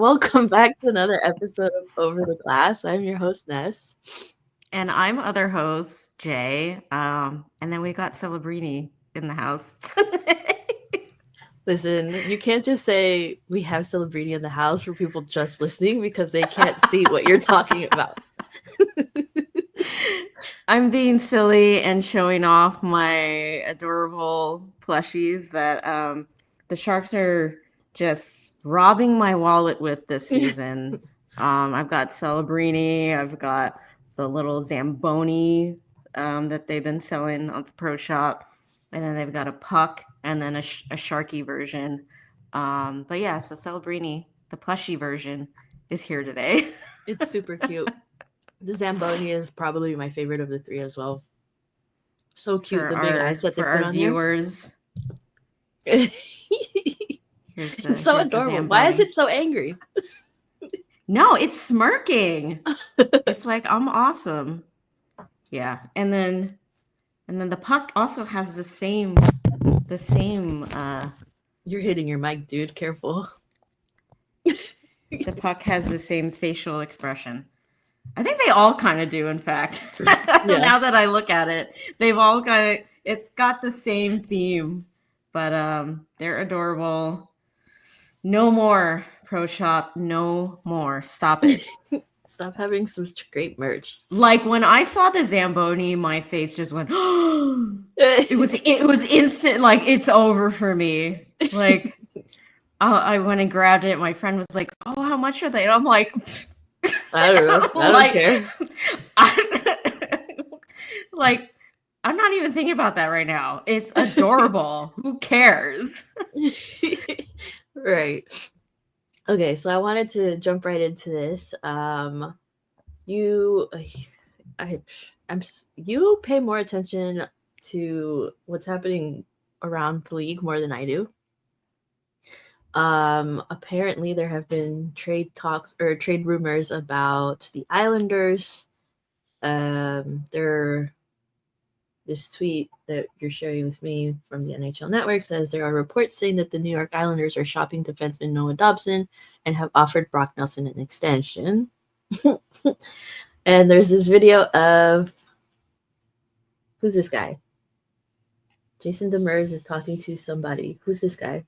Welcome back to another episode of Over the Glass. I'm your host, Ness. And I'm other host, Jay. And then we got Celebrini in the house today. Listen, you can't just say we have Celebrini in the house for people just listening because they can't see what you're talking about. I'm being silly and showing off my adorable plushies that the Sharks are just robbing my wallet with this season. I've got Celebrini, I've got the little Zamboni that they've been selling on the Pro Shop, and then they've got a puck and then a Sharky version. But yeah, so Celebrini, the plushie version, is here today. It's super cute. The Zamboni is probably my favorite of the three as well. So cute, the big eyes that they put on viewers. It's so adorable. Why is it so angry? No, it's smirking. It's like, I'm awesome. Yeah. And then the puck also has the same You're hitting your mic, dude. Careful. The puck has the same facial expression. I think they all kind of do, in fact. Now that I look at it, they've all it's got the same theme, but they're adorable. No more Pro Shop, no more. Stop it. Stop having some great merch. Like when I saw the Zamboni, my face just went, it was instant, like it's over for me. Like I went and grabbed it. My friend was like, "Oh, how much are they?" And I'm like, I don't know. I don't care. Like, I'm not even thinking about that right now. It's adorable. Who cares? Right. Okay, so I wanted to jump right into this. You pay more attention to what's happening around the league more than I do. Apparently there have been trade talks or trade rumors about the Islanders. This tweet that you're sharing with me from the NHL Network says there are reports saying that the New York Islanders are shopping defenseman Noah Dobson and have offered Brock Nelson an extension. And there's this video of who's this guy? Jason Demers is talking to somebody. Who's this guy?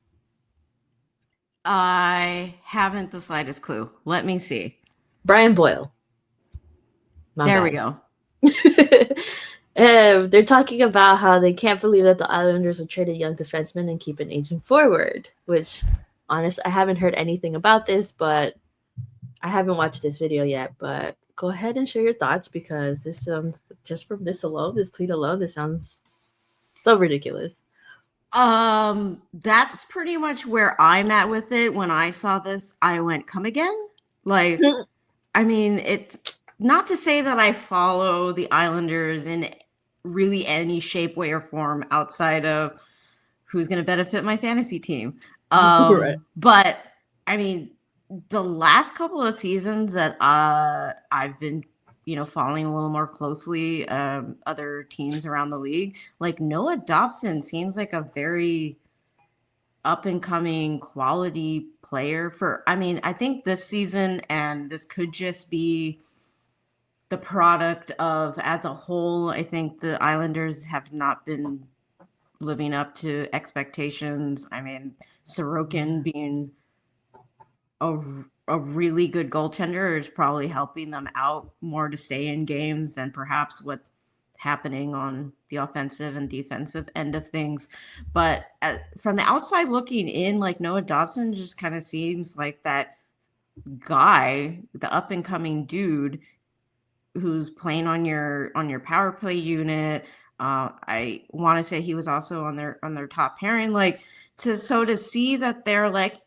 I haven't the slightest clue. Let me see. Brian Boyle. There we go. They're talking about how they can't believe that the Islanders will trade a young defenseman and keep an aging forward, which, honestly, I haven't heard anything about this, but I haven't watched this video yet. But go ahead and share your thoughts because this sounds, just from this tweet alone, this sounds so ridiculous. That's pretty much where I'm at with it. When I saw this, I went, come again? Like, I mean, it's not to say that I follow the Islanders in really any shape, way, or form outside of who's going to benefit my fantasy team. Right. But I mean, the last couple of seasons that I've been, following a little more closely other teams around the league, like Noah Dobson seems like a very up and coming quality player I think this season, and this could just be the product of, as a whole, I think the Islanders have not been living up to expectations. I mean, Sorokin being a really good goaltender is probably helping them out more to stay in games than perhaps what's happening on the offensive and defensive end of things. But from the outside looking in, like Noah Dobson just kind of seems like that guy, the up and coming dude who's playing on your power play unit. I want to say he was also on their top pairing. Like to see that they're like,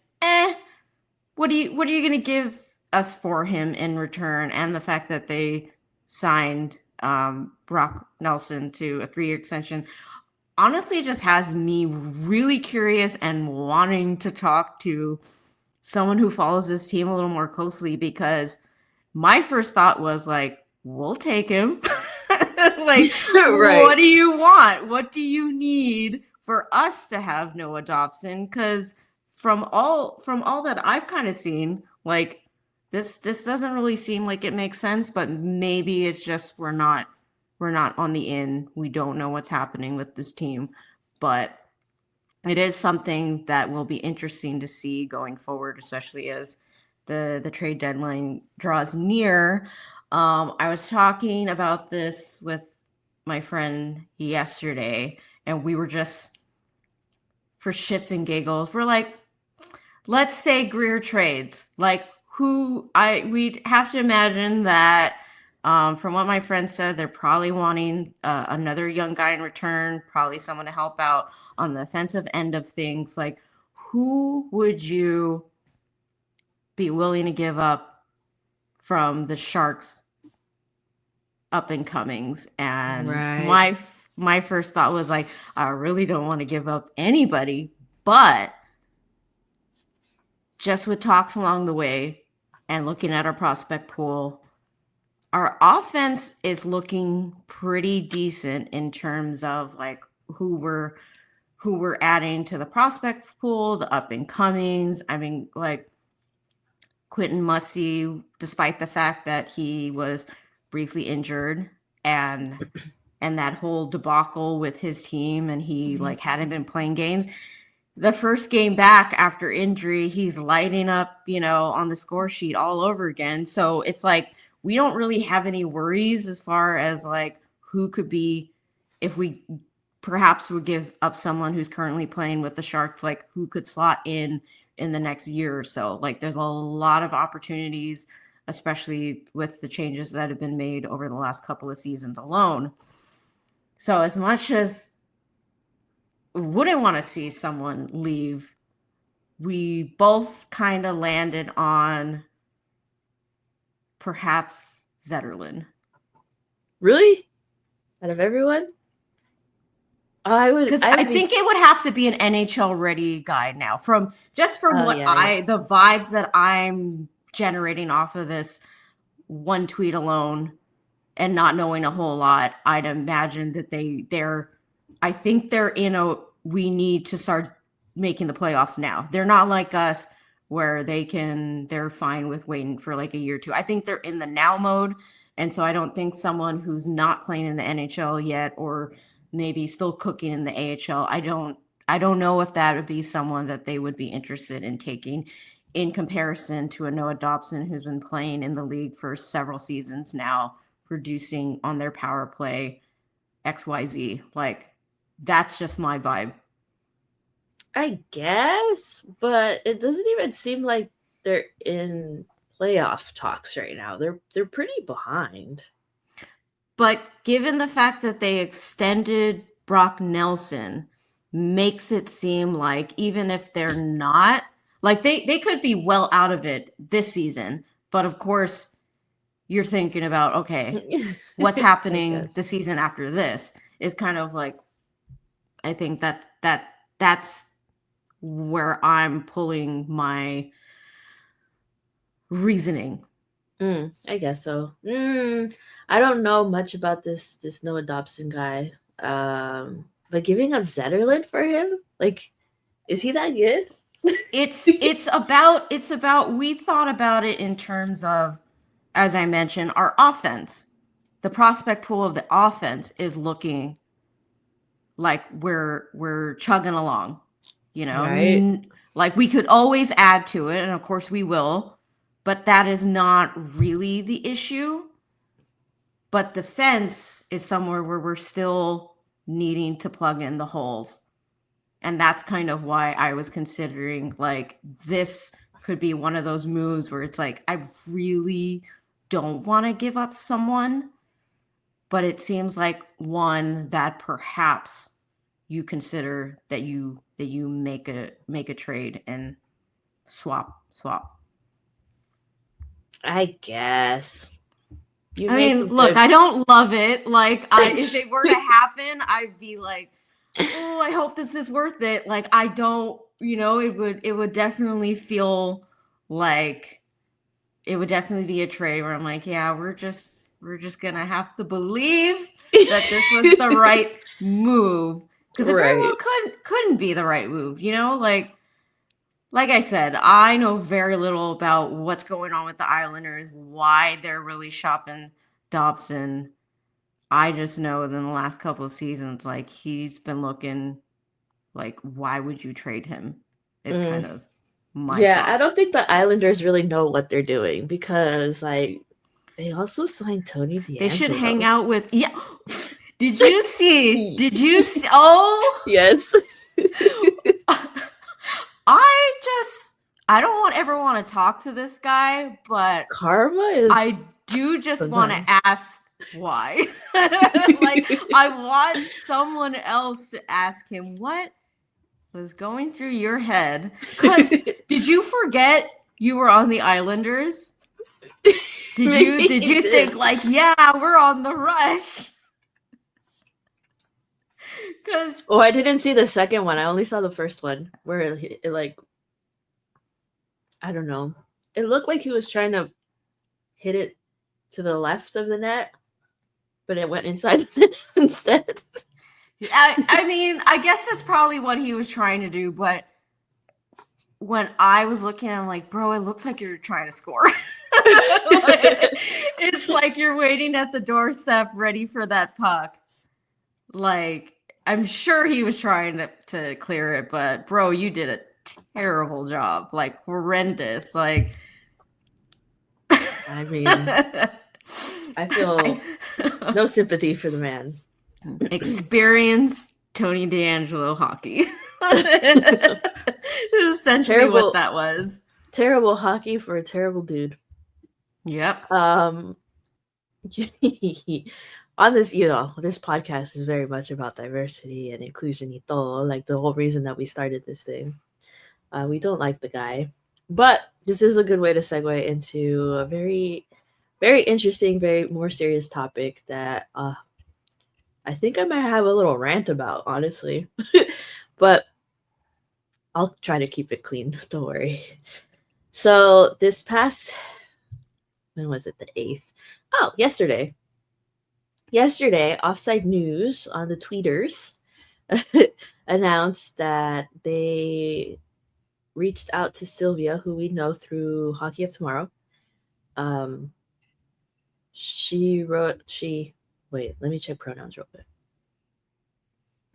what are you going to give us for him in return? And the fact that they signed Brock Nelson to a 3-year extension, honestly, just has me really curious and wanting to talk to someone who follows this team a little more closely, because my first thought was like, we'll take him. Like, right. What do you want? What do you need for us to have Noah Dobson? Because from all that I've kind of seen, Like this doesn't really seem like it makes sense, but maybe it's just we're not on the in. We don't know what's happening with this team, but it is something that will be interesting to see going forward, especially as the trade deadline draws near. I was talking about this with my friend yesterday, and we were just, for shits and giggles, we're like, let's say Greer trades. Like, we'd have to imagine that, from what my friend said, they're probably wanting another young guy in return, probably someone to help out on the offensive end of things. Like, who would you be willing to give up from the Sharks up and comings? And Right. my first thought was like, I really don't want to give up anybody, but just with talks along the way and looking at our prospect pool, our offense is looking pretty decent in terms of like who we're adding to the prospect pool, the up and comings. I mean, like Quentin Musty, despite the fact that he was briefly injured and that whole debacle with his team and he like hadn't been playing games. The first game back after injury, he's lighting up, on the score sheet all over again. So it's like we don't really have any worries as far as like who could be, if we perhaps would give up someone who's currently playing with the Sharks, like who could slot in the next year or so. Like there's a lot of opportunities, especially with the changes that have been made over the last couple of seasons alone. So as much as wouldn't want to see someone leave, we both kind of landed on perhaps Zetterlund. Really? Out of everyone? I would, because I think it would have to be an NHL ready guy now. From the vibes that I'm generating off of this one tweet alone, and not knowing a whole lot, I'd imagine that I think they're we need to start making the playoffs now. They're not like us where they're fine with waiting for like a year or two. I think they're in the now mode. And so I don't think someone who's not playing in the NHL yet, or maybe still cooking in the AHL, I don't know if that would be someone that they would be interested in taking in comparison to a Noah Dobson who's been playing in the league for several seasons now, producing on their power play XYZ. Like, that's just my vibe. I guess, but it doesn't even seem like they're in playoff talks right now. They're pretty behind. But given the fact that they extended Brock Nelson, makes it seem like even if they're not, like they could be well out of it this season. But of course, you're thinking about, okay, what's happening the season after this is kind of like, I think that's where I'm pulling my reasoning. I guess so. I don't know much about this Noah Dobson guy. But giving up Zetterlund for him, like, is he that good? It's about we thought about it in terms of, as I mentioned, our offense. The prospect pool of the offense is looking like we're chugging along, Right? Like we could always add to it, and of course we will, but that is not really the issue. But defense is somewhere where we're still needing to plug in the holes. And that's kind of why I was considering like this could be one of those moves where it's like, I really don't want to give up someone, but it seems like one that perhaps you consider that you make a trade and swap. I guess. Look, I don't love it. Like, if it were to happen, I'd be like, oh, I hope this is worth it. Like, I don't, it would definitely feel like it would definitely be a trade where I'm like, yeah, we're just gonna have to believe that this was the right move, because it very well couldn't be the right move, like like I said, I know very little about what's going on with the Islanders, why they're really shopping Dobson. I just know in the last couple of seasons, like he's been looking like, why would you trade him? Is kind Mm. of my Yeah, I don't thoughts. think the Islanders really know what they're doing because, like, they also signed Tony They should hang D'Angelo. out with, yeah. Did you see? Did you see? Oh, Yes. I just, I don't want ever want to talk to this guy, but Karma is I do just want to sometimes. ask why. Like, I want someone else to ask him what was going through your head. Because did you forget you were on the Islanders? Maybe Did he you think did. like, yeah, we're on the rush? Because Oh, I didn't see the second one. I only saw the first one where like, I don't know. It looked like he was trying to hit it to the left of the net, but it went inside the net instead. I mean, I guess that's probably what he was trying to do, but when I was looking, I'm like, bro, it looks like you're trying to score. Like, it's like you're waiting at the doorstep ready for that puck. Like, I'm sure he was trying to clear it, but bro, you did a terrible job. Like, horrendous. Like, I mean, I feel no sympathy for the man. experience Tony D'Angelo hockey. Essentially what Terrible, that was. terrible hockey for a terrible dude. Yep. Um, on this, this podcast is very much about diversity and inclusion. Like the whole reason that we started this thing. We don't like the guy, but this is a good way to segue into a very, very interesting, very more serious topic that I think I might have a little rant about, honestly. But I'll try to keep it clean. Don't worry. So this past, when was it? The 8th. Oh, yesterday. Yesterday, Offside News on the tweeters announced that they reached out to Silvia, who we know through Hockey of Tomorrow. Um, wait, let me check pronouns real quick.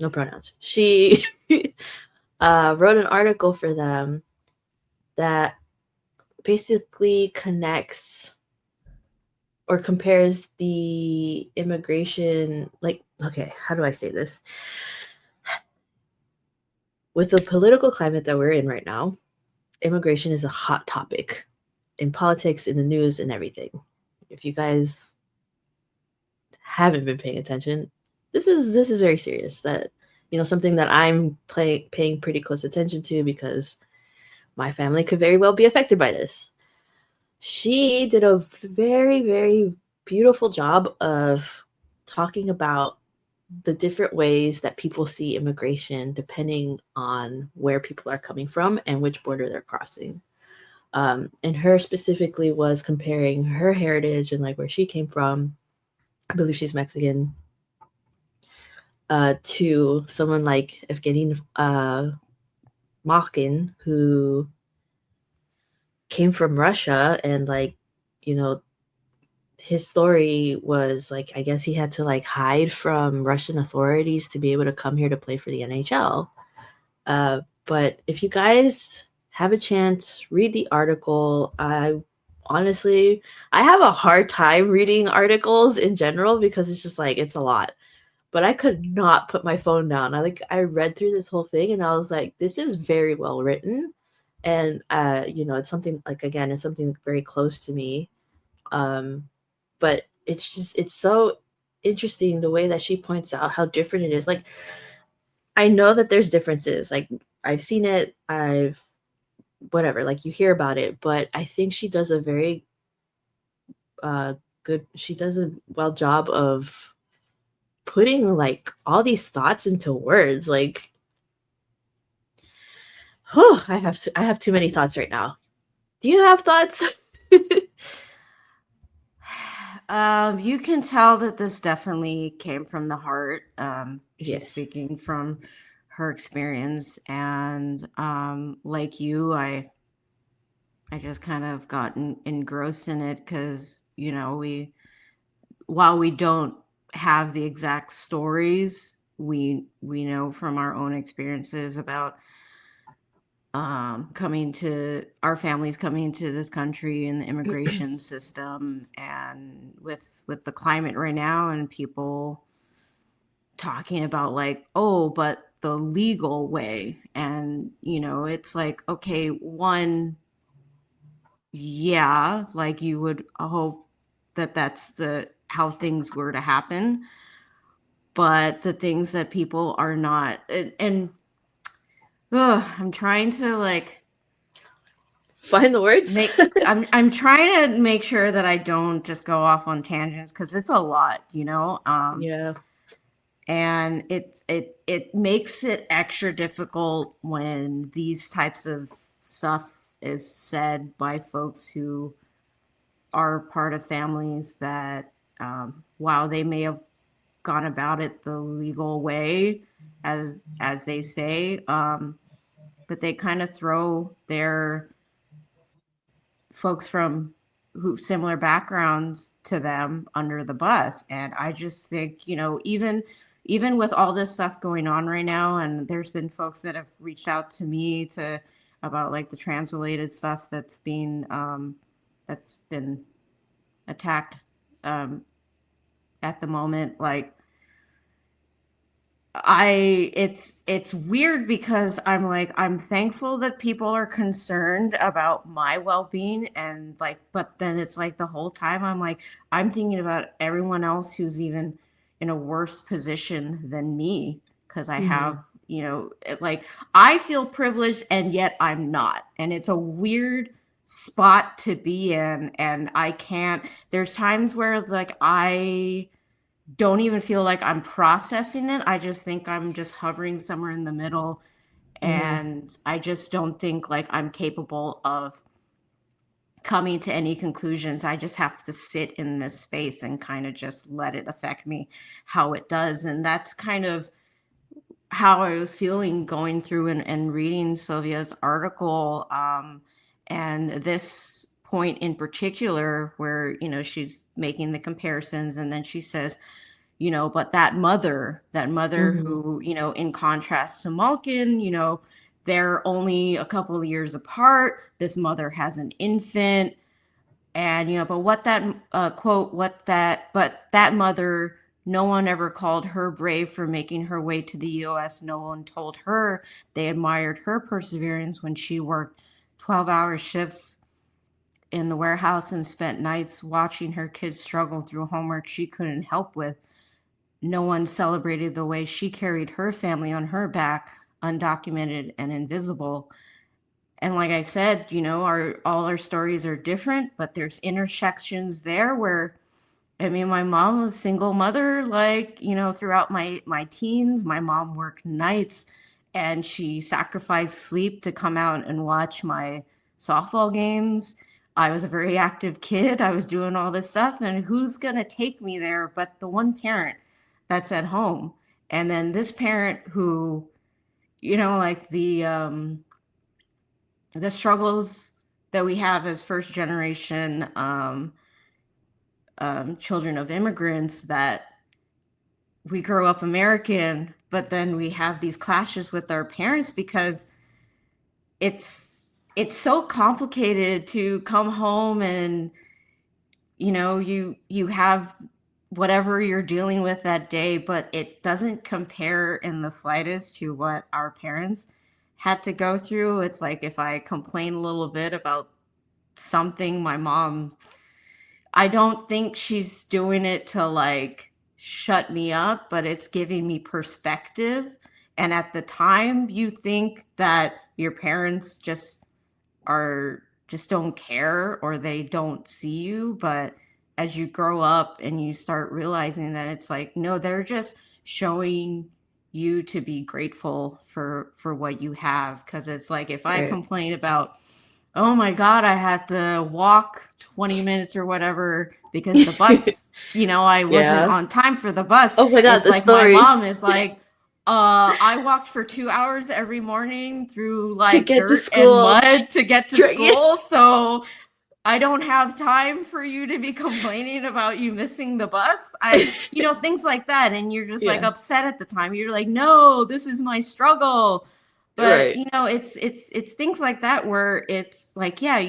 No pronouns. She wrote an article for them that basically connects or compares the immigration, like, okay, how do I say this? With the political climate that we're in right now, immigration is a hot topic in politics, in the news, and everything. If you guys haven't been paying attention, this is very serious. That something that I'm paying pretty close attention to because my family could very well be affected by this. She did a very, very beautiful job of talking about the different ways that people see immigration depending on where people are coming from and which border they're crossing. And her specifically was comparing her heritage and like where she came from. I believe she's Mexican. To someone like Evgeny Malkin, who came from Russia, and like, you know, his story was like, I guess he had to like hide from Russian authorities to be able to come here to play for the NHL. But if you guys have a chance, read the article. Honestly, I have a hard time reading articles in general because it's just like it's a lot. But I could not put my phone down. I read through this whole thing and I was like, this is very well written, and it's something like, again, it's something very close to me. But it's so interesting the way that she points out how different it is. Like, I know that there's differences. Like, I've seen it, I've whatever, like you hear about it, but I think she does a very she does a well job of putting like all these thoughts into words. Like, I have too many thoughts right now. Do you have thoughts? You can tell that this definitely came from the heart. She's Yes. speaking from her experience. And like you, I just kind of got engrossed in it because, you know, while we don't have the exact stories, we know from our own experiences about coming to our families coming to this country and the immigration system, and with the climate right now and people talking about like, oh, but the legal way. And, you know, it's like, okay, one, yeah, like you would hope that that's the how things were to happen, but the things that people are not, and I'm trying to like find the words. I'm trying to make sure that I don't just go off on tangents because it's a lot, you know. Yeah. And it makes it extra difficult when these types of stuff is said by folks who are part of families that, while they may have gone about it the legal way, as they say, but they kind of throw their folks from who similar backgrounds to them under the bus. And I just think, you know, even with all this stuff going on right now, and there's been folks that have reached out to me to about like the trans related stuff that's been attacked at the moment. Like it's weird because I'm like, I'm thankful that people are concerned about my well-being, and like, but then it's like the whole time I'm like, I'm thinking about everyone else who's even in a worse position than me, because I have, you know, like I feel privileged and yet I'm not, and it's a weird spot to be in. And I can't, there's times where it's like I don't even feel like I'm processing it. I just think I'm just hovering somewhere in the middle. And I just don't think like I'm capable of coming to any conclusions. I just have to sit in this space and kind of just let it affect me how it does. And that's kind of how I was feeling going through and reading Sylvia's article. And this point in particular where, you know, she's making the comparisons, and then she says, you know, but that mother who, you know, in contrast to Malkin, you know, they're only a couple of years apart. This mother has an infant. And, you know, but what that quote, but that mother, no one ever called her brave for making her way to the US. No one told her they admired her perseverance when she worked 12-hour shifts in the warehouse and spent nights watching her kids struggle through homework she couldn't help with. No one celebrated the way she carried her family on her back, undocumented and invisible. And like I said, you know, all our stories are different, but there's intersections there where, I mean, my mom was a single mother, like, you know, throughout my teens. My mom worked nights and she sacrificed sleep to come out and watch my softball games. I was a very active kid. I was doing all this stuff, and who's going to take me there but the one parent that's at home? And then this parent who, you know, like the struggles that we have as first generation children of immigrants, that we grow up American, but then we have these clashes with our parents because it's so complicated to come home and, you know, you have whatever you're dealing with that day, but it doesn't compare in the slightest to what our parents had to go through. It's like if I complain a little bit about something, my mom, I don't think she's doing it to like shut me up, but it's giving me perspective. And at the time, you think that your parents just don't care or they don't see you, but as you grow up and you start realizing that it's like, no, they're just showing you to be grateful for what you have. Because it's like, if I complain about, oh my God, I had to walk 20 minutes or whatever because the bus, you know, I wasn't on time for the bus. Oh my God, it's the like stories. my mom is like, I walked for 2 hours every morning through To like get to dirt and school. mud to get to Yeah. school. So I don't have time for you to be complaining about you missing the bus. Things like that. And you're just like Yeah. upset at the time. You're like, no, this is my struggle. But Right. it's things like that where it's like, yeah,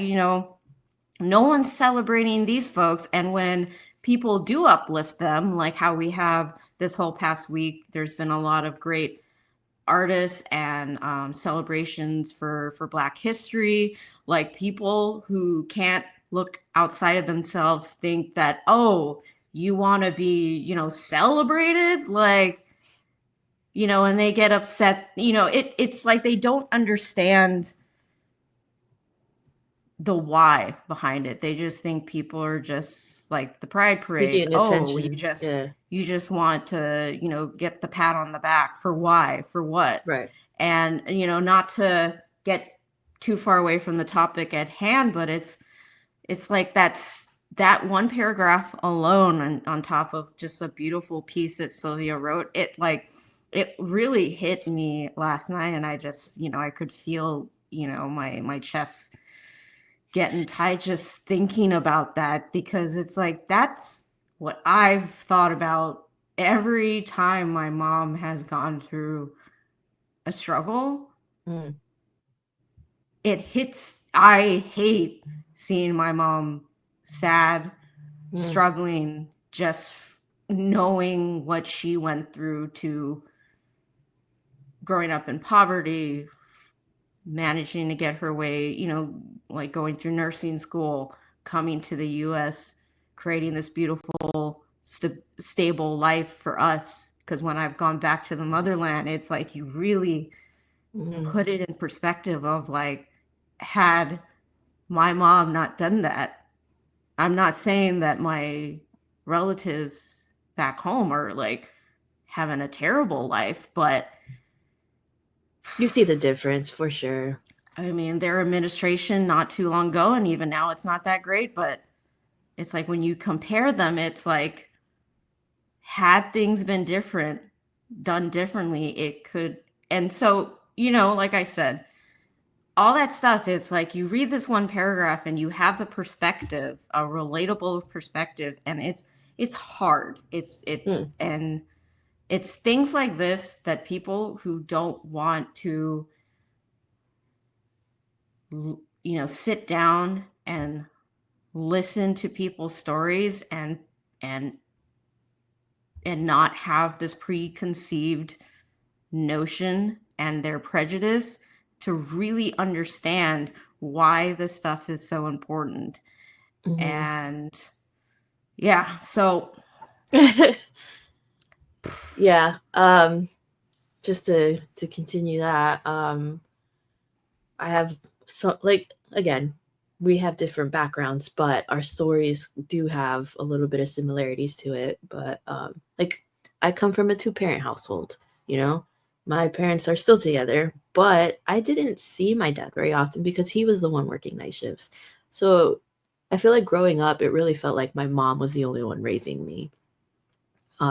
no one's celebrating these folks. And when people do uplift them, like how we have this whole past week, there's been a lot of great artists and celebrations for Black history. Like people who can't look outside of themselves think that, oh, you want to be, celebrated, like, and they get upset. It's like they don't understand the why behind it. They just think people are just like the pride parades. Seeking Oh, attention. Yeah. you just want to, get the pat on the back for why, for what? Right. And not to get too far away from the topic at hand, but it's like that one paragraph alone on top of just a beautiful piece that Silvia wrote. It really hit me last night, and I just, I could feel, my chest getting tight just thinking about that, because it's like that's what I've thought about every time my mom has gone through a struggle. Mm. It hits. I hate seeing my mom sad, struggling, just knowing what she went through to growing up in poverty, managing to get her way, like going through nursing school, coming to the US, creating this beautiful, stable life for us. Because when I've gone back to the motherland, it's like you really put it in perspective of like, had my mom not done that, I'm not saying that my relatives back home are like having a terrible life, but You see the difference for sure. I mean, their administration not too long ago, and even now it's not that great, but it's like when you compare them, it's like, had things been different, done differently, it could. And so, like I said, all that stuff, it's like you read this one paragraph and you have the perspective, a relatable perspective, and it's hard. And it's things like this that people who don't want to sit down and listen to people's stories and not have this preconceived notion and their prejudice to really understand why this stuff is so important. And yeah, so yeah, just to continue that, I have, so like, again, we have different backgrounds, but our stories do have a little bit of similarities to it. But like, I come from a 2-parent household, my parents are still together, but I didn't see my dad very often because he was the one working night shifts. So I feel like growing up, it really felt like my mom was the only one raising me.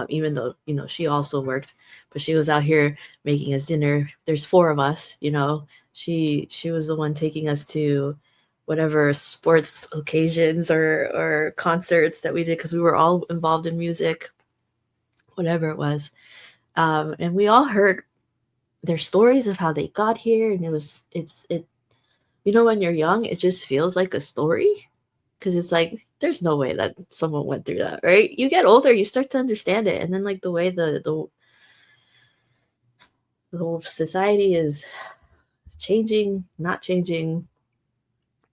Even though, she also worked, but she was out here making us dinner. There's 4 of us, she was the one taking us to whatever sports occasions or concerts that we did, because we were all involved in music, whatever it was. And we all heard their stories of how they got here, and when you're young, it just feels like a story, because it's like there's no way that someone went through that, right? You get older, you start to understand it, and then like the way the whole society is changing, not changing,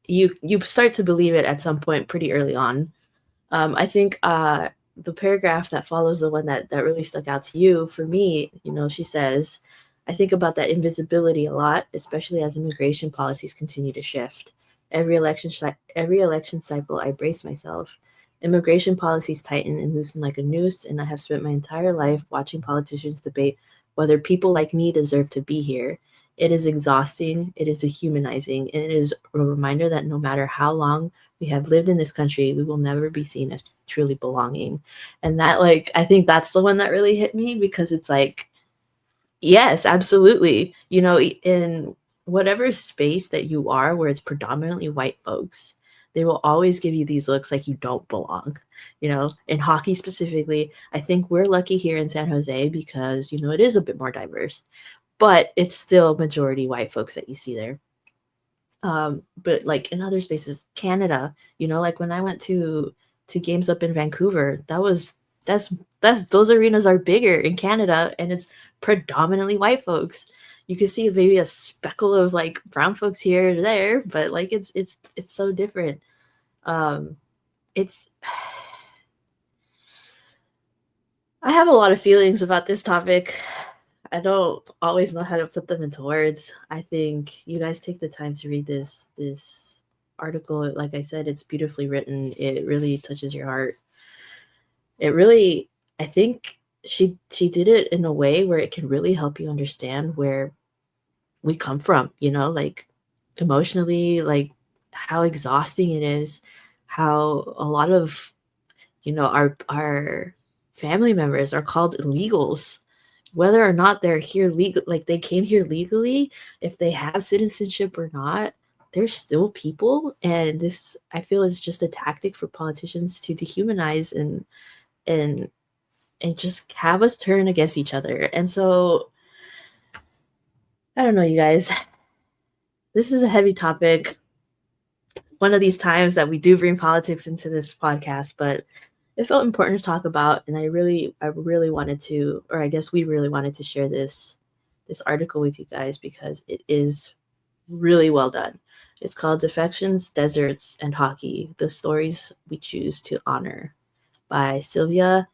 you start to believe it at some point pretty early on. I think the paragraph that follows the one that really stuck out to you, for me, she says, I think about that invisibility a lot, especially as immigration policies continue to shift. Every election cycle, I brace myself. Immigration policies tighten and loosen like a noose, and I have spent my entire life watching politicians debate whether people like me deserve to be here. It is exhausting, it is dehumanizing, and it is a reminder that no matter how long we have lived in this country, we will never be seen as truly belonging. And that, like, I think that's the one that really hit me, because it's like, Yes, absolutely. You know, in whatever space that you are where it's predominantly white folks, they will always give you these looks like you don't belong. You know, in hockey specifically, I think we're lucky here in San Jose because, you know, it is a bit more diverse, but it's still majority white folks that you see there. But like in other spaces, Canada, you know, like when I went to games up in Vancouver, that's that's those arenas are bigger in Canada and it's predominantly white folks. You can see maybe a speckle of like brown folks here or there, but like it's so different. Um it's I have a lot of feelings about this topic. I don't always know how to put them into words. I think you guys take the time to read this article. Like I said, it's beautifully written. It really touches your heart. It really, I think she did it in a way where it can really help you understand where we come from, you know, like emotionally, like how exhausting it is, how a lot of, you know, our family members are called illegals whether or not they're here legal, like they came here legally, if they have citizenship or not, they're still people. And this, I feel, is just a tactic for politicians to dehumanize and and just have us turn against each other. And so, I don't know, you guys. This is a heavy topic. One of these times that we do bring politics into this podcast, but it felt important to talk about, and I really wanted to, or I guess we really wanted to share this article with you guys because it is really well done. It's called Defections, Deserts, and Hockey: The Stories We Choose to Honor by Silvia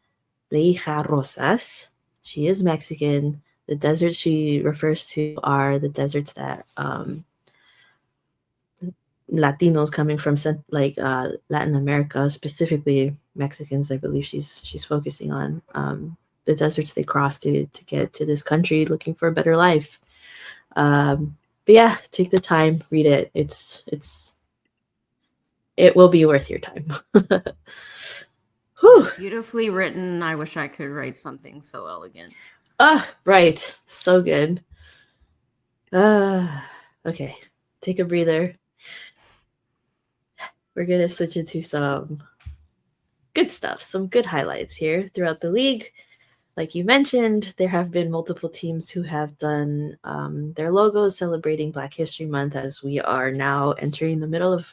Leija-Rosas. She is Mexican. The deserts she refers to are the deserts that Latinos coming from Latin America, specifically Mexicans, I believe she's focusing on the deserts they crossed to get to this country, looking for a better life. But yeah, take the time, read it. It will be worth your time. Yeah, Whew. beautifully written. I wish I could write something so elegant. Ah, right. So good. Okay. Take a breather. We're gonna switch into some good stuff, some good highlights here throughout the league. Like you mentioned, there have been multiple teams who have done their logos celebrating Black History Month as we are now entering the middle of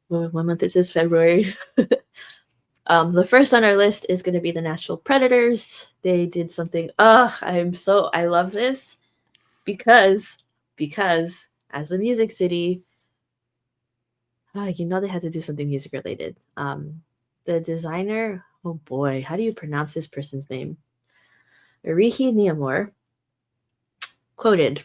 what month is this? February. The first on our list is going to be the Nashville Predators. They did something. I love this because as a music city, you know they had to do something music related. The designer, oh boy, how do you pronounce this person's name? Rihi Niamor quoted,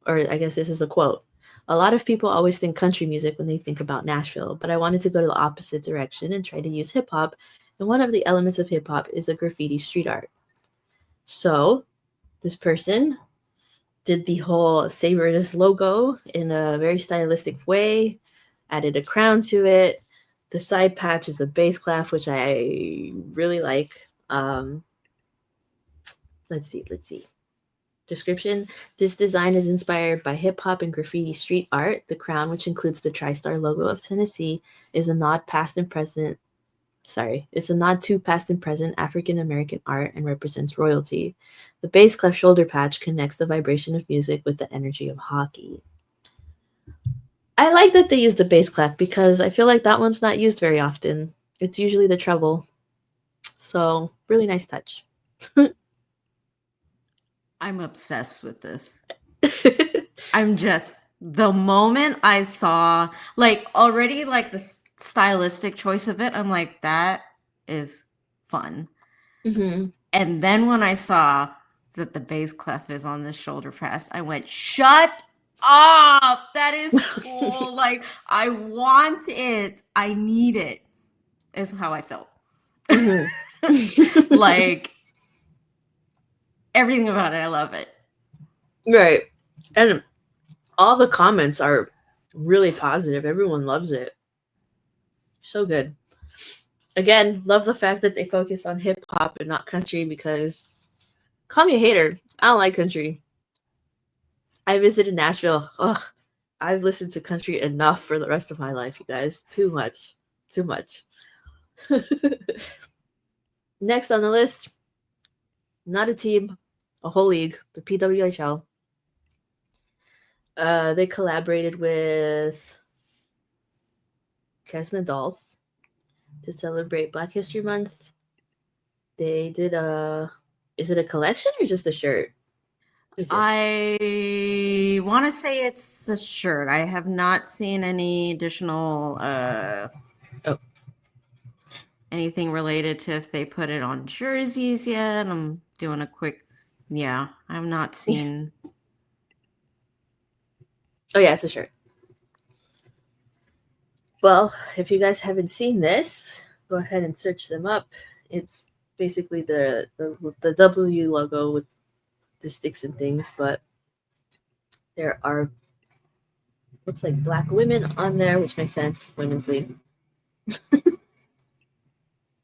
or I guess this is the quote. A lot of people always think country music when they think about Nashville, but I wanted to go to the opposite direction and try to use hip hop. And one of the elements of hip hop is a graffiti street art. So this person did the whole Sabres logo in a very stylistic way, added a crown to it. The side patch is a bass clef, which I really like. Let's see. Description: This design is inspired by hip hop and graffiti street art. The crown, which includes the TriStar logo of Tennessee, is a nod past and present. Sorry, it's a nod to past and present African American art and represents royalty. The bass clef shoulder patch connects the vibration of music with the energy of hockey. I like that they use the bass clef because I feel like that one's not used very often. It's usually the treble. So, really nice touch. I'm obsessed with this. I'm just the moment I saw like already like the stylistic choice of it, I'm like that is fun. Mm-hmm. And then when I saw that the bass clef is on the shoulder press, I went, "Shut up! That is cool. Like I want it. I need it." Is how I felt. Mm-hmm. Like everything about it, I love it. Right. And all the comments are really positive. Everyone loves it. So good. Again, love the fact that they focus on hip hop and not country because Call me a hater. I don't like country. I visited Nashville. Ugh, I've listened to country enough for the rest of my life, you guys. Too much. Too much. Next on the list, not a team, a whole league, the PWHL. They collaborated with Kesna Dolls to celebrate Black History Month. They did is it a collection or just a shirt? I want to say it's a shirt. I have not seen any additional anything related to if they put it on jerseys yet. I'm doing a quick I've not seen. Oh yeah, it's a shirt. Well, if you guys haven't seen this, go ahead and search them up. It's basically the W logo with the sticks and things, but there are looks like black women on there, which makes sense. Women's league.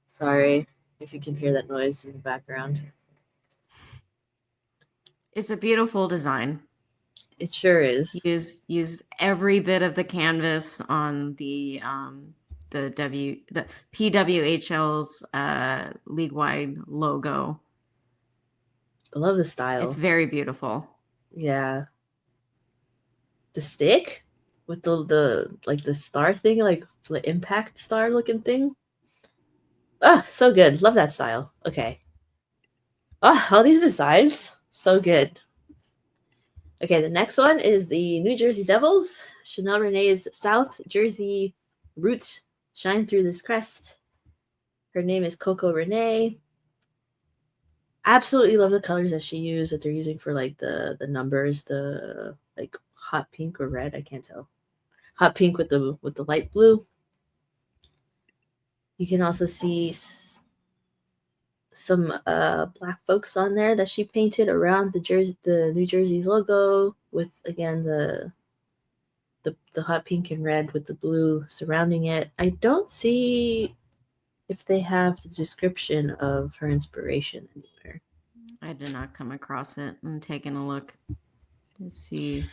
Sorry if you can hear that noise in the background. It's a beautiful design. It sure is. Use every bit of the canvas on the PWHL's league wide logo. I love the style. It's very beautiful. Yeah. The stick with the like the star thing, like the impact star looking thing. Ah, so good. Love that style. Okay. Oh, all these designs. So good. Okay, the next one is the New Jersey Devils. Chanel Renee's South Jersey roots shine through this crest. Her name is Coco Renee. Absolutely love the colors that she used, that they're using for like the numbers, the like hot pink or red, I can't tell. Hot pink with the light blue. You can also see some black folks on there that she painted around the New Jersey's logo, with again the hot pink and red with the blue surrounding it. I don't see if they have the description of her inspiration anywhere. I did not come across it. I'm taking a look to see if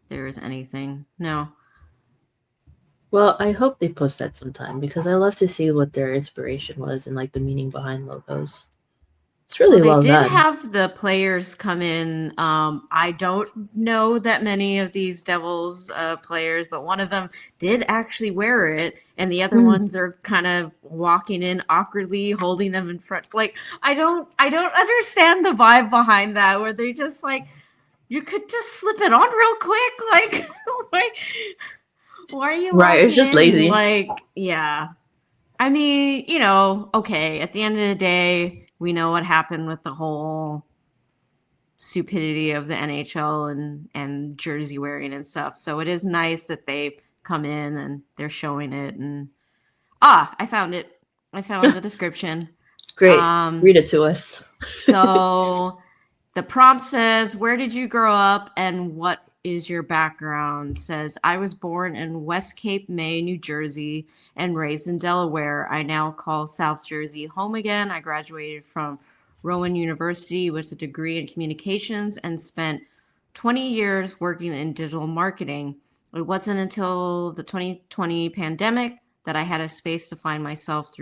there is anything. No. Well, I hope they post that sometime, because I love to see what their inspiration was and like the meaning behind logos. It's really well done. They did have the players come in. I don't know that many of these Devils players, but one of them did actually wear it, and the other ones are kind of walking in awkwardly, holding them in front. Like, I don't understand the vibe behind that, where they just like, you could just slip it on real quick. Like, why are you right? It's just lazy. Like, yeah. I mean, okay. At the end of the day, we know what happened with the whole stupidity of the NHL and jersey wearing and stuff. So it is nice that they come in and they're showing it. And I found it. I found the description. Great. Read it to us. So the prompt says, "Where did you grow up and what is your background?" Says, "I was born in West Cape May, New Jersey, and raised in Delaware. I now call South Jersey home again. I graduated from Rowan University with a degree in communications and spent 20 years working in digital marketing. It wasn't until the 2020 pandemic that I had the space to find myself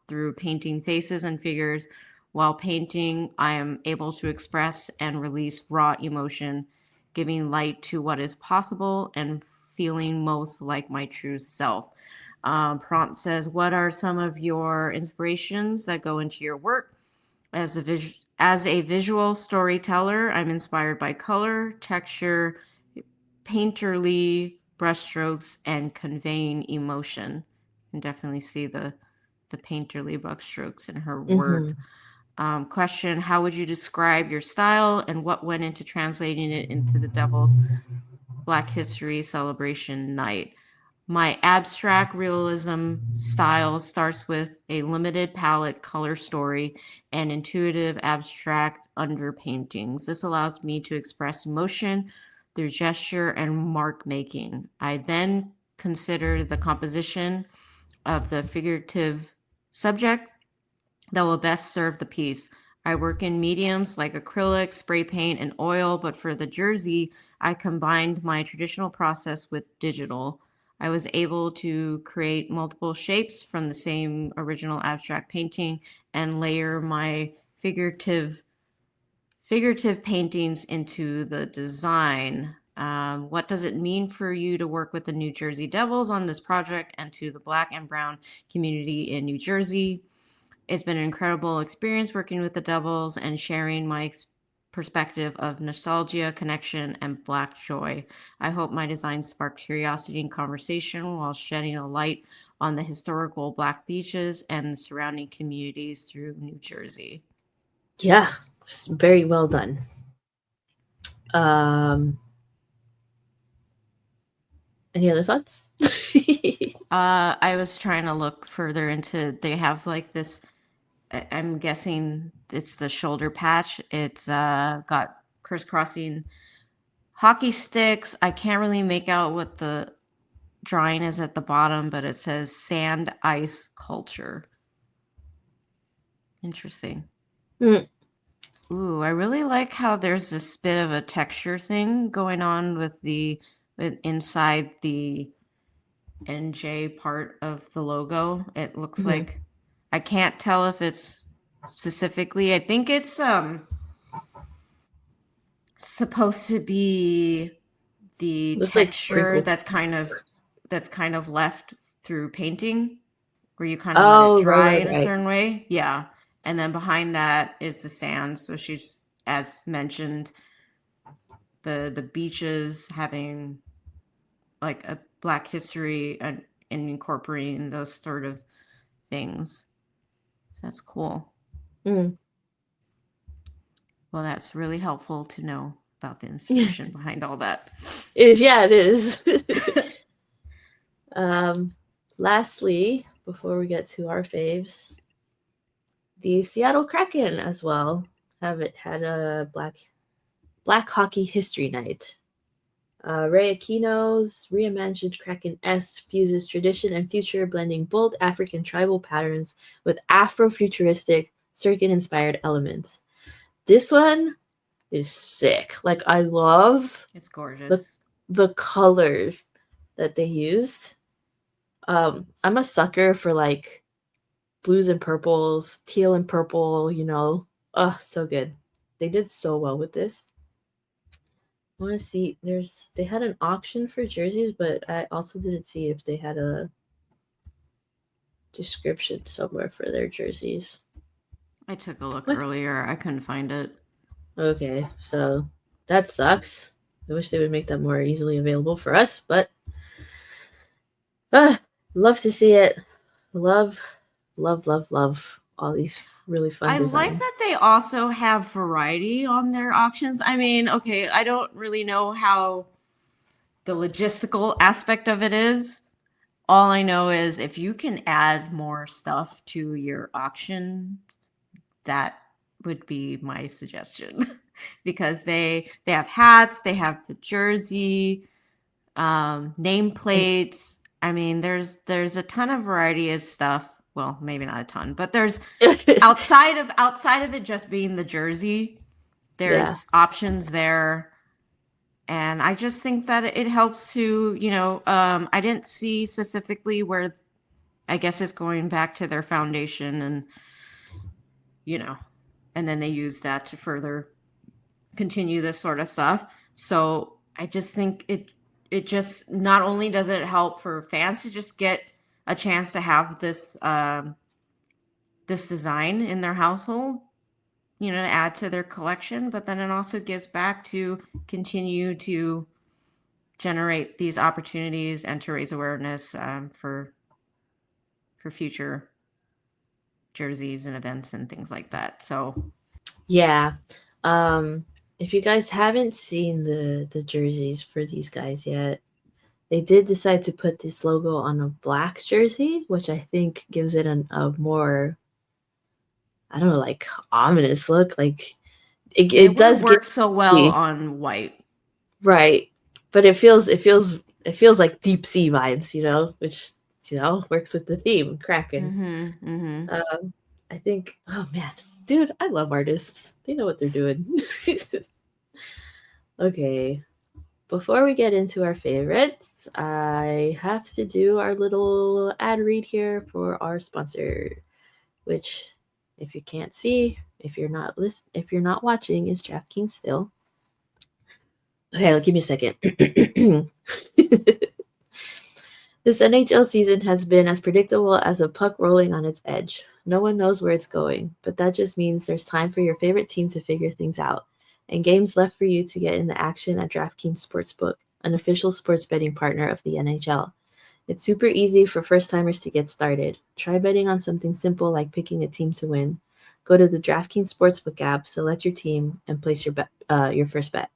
through painting faces and figures. While painting, I am able to express and release raw emotion, giving light to what is possible and feeling most like my true self." Prompt says, "What are some of your inspirations that go into your work? As a visual storyteller, I'm inspired by color, texture, painterly brushstrokes, and conveying emotion." You can definitely see the painterly brushstrokes in her work. Question, how would you describe your style and what went into translating it into the Devil's Black History Celebration night? My abstract realism style starts with a limited palette color story and intuitive abstract underpaintings. This allows me to express emotion through gesture and mark making. I then consider the composition of the figurative subject, that will best serve the piece. I work in mediums like acrylic, spray paint, and oil, but for the jersey, I combined my traditional process with digital. I was able to create multiple shapes from the same original abstract painting and layer my figurative paintings into the design. What does it mean for you to work with the New Jersey Devils on this project and to the Black and Brown community in New Jersey? It's been an incredible experience working with the Devils and sharing my perspective of nostalgia, connection, and Black joy. I hope my design sparked curiosity and conversation while shedding a light on the historical Black beaches and the surrounding communities through New Jersey. Yeah, very well done. Any other thoughts? I was trying to look further into. They have like this. I'm guessing it's the shoulder patch. It's got crisscrossing hockey sticks. I can't really make out what the drawing is at the bottom, but it says sand ice culture. Interesting. Mm. Ooh, I really like how there's this bit of a texture thing going on with inside the NJ part of the logo. It looks like, I can't tell if it's specifically, I think it's supposed to be the Looks like texture sprinkled. that's kind of left through painting, where you kind of let it Oh, right, dry right, in a right. certain way. Yeah. And then behind that is the sand. So she's, as mentioned, the beaches having like a Black history and incorporating those sort of things. So that's cool. Mm. Well, that's really helpful to know about the inspiration behind all that. Yeah, it is. Lastly, before we get to our faves, the Seattle Kraken as well had a Black Hockey History Night. Ray Aquino's reimagined Kraken S fuses tradition and future, blending bold African tribal patterns with Afrofuturistic, circuit-inspired elements. This one is sick. Like, I love It's gorgeous. the colors that they used. I'm a sucker for like blues and purples, teal and purple, you know. Oh, so good. They did so well with this. I want to see, they had an auction for jerseys, but I also didn't see if they had a description somewhere for their jerseys. I took a look What? earlier. I couldn't find it. Okay, so that sucks. I wish they would make that more easily available for us, but love to see it. Love all these really fun I designs. like that they also have variety on their auctions. I mean, okay, I don't really know how the logistical aspect of it is. All I know is if you can add more stuff to your auction, that would be my suggestion. Because they have hats, they have the jersey, nameplates. I mean, there's a ton of variety of stuff. Well, maybe not a ton, but there's outside of it just being the jersey, there's options there. And I just think that it helps to, I didn't see specifically where, I guess it's going back to their foundation and, and then they use that to further continue this sort of stuff. So I just think it just, not only does it help for fans to just get a chance to have this this design in their household, to add to their collection, but then it also gives back to continue to generate these opportunities and to raise awareness for future jerseys and events and things like that. So yeah, if you guys haven't seen the jerseys for these guys yet, they did decide to put this logo on a black jersey, which I think gives it a more, I don't know, like ominous look. Like it does work so well on white, right? But it feels like deep sea vibes, which works with the theme Kraken. I think, oh man, dude, I love artists. They know what they're doing. Okay, before we get into our favorites, I have to do our little ad read here for our sponsor, which, if you can't see, if you're not watching, is DraftKings still. Okay, give me a second. This NHL season has been as predictable as a puck rolling on its edge. No one knows where it's going, but that just means there's time for your favorite team to figure things out, and games left for you to get in the action at DraftKings Sportsbook, an official sports betting partner of the NHL. It's super easy for first-timers to get started. Try betting on something simple like picking a team to win. Go to the DraftKings Sportsbook app, select your team, and place your first bet.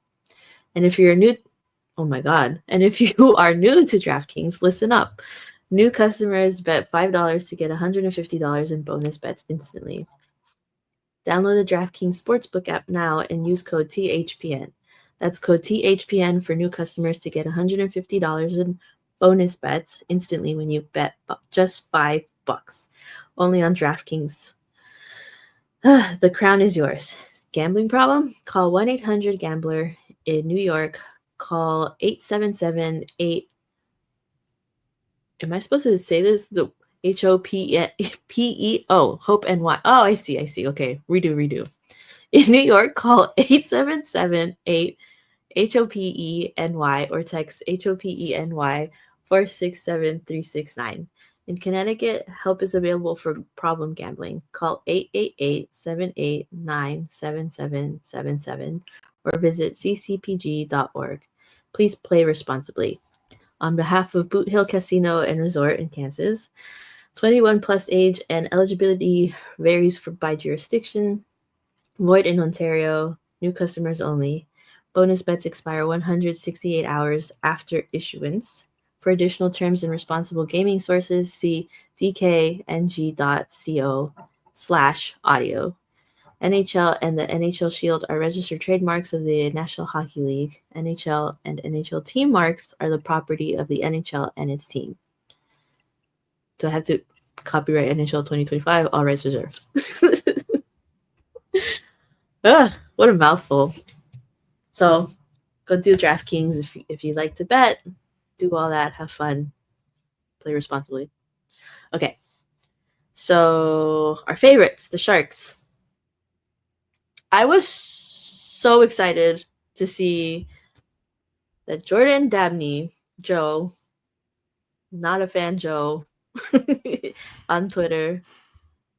And if you're new, oh my God. And if you are new to DraftKings, listen up. New customers bet $5 to get $150 in bonus bets instantly. Download the DraftKings Sportsbook app now and use code THPN. That's code THPN for new customers to get $150 in bonus bets instantly when you bet just $5. Only on DraftKings. The crown is yours. Gambling problem? Call 1-800-GAMBLER. In New York, call 877-8. Am I supposed to say this? The HOPEO, Hope NY. Oh, I see. Okay, redo. In New York, call 877-8 HOPENY or text HOPENY 467369. In Connecticut, help is available for problem gambling. Call 888-789-7777 or visit ccpg.org. Please play responsibly. On behalf of Boot Hill Casino and Resort in Kansas, 21 plus age and eligibility varies by jurisdiction. Void in Ontario. New customers only. Bonus bets expire 168 hours after issuance. For additional terms and responsible gaming sources, see dkng.co/audio. NHL and the NHL Shield are registered trademarks of the National Hockey League. NHL and NHL team marks are the property of the NHL and its team. Do I have to copyright NHL 2025? All rights reserved. What a mouthful. So go do DraftKings if you like to bet. Do all that. Have fun. Play responsibly. Okay. So our favorites, the Sharks. I was so excited to see that Jordan Dabney, Joe, not a fan Joe, on Twitter,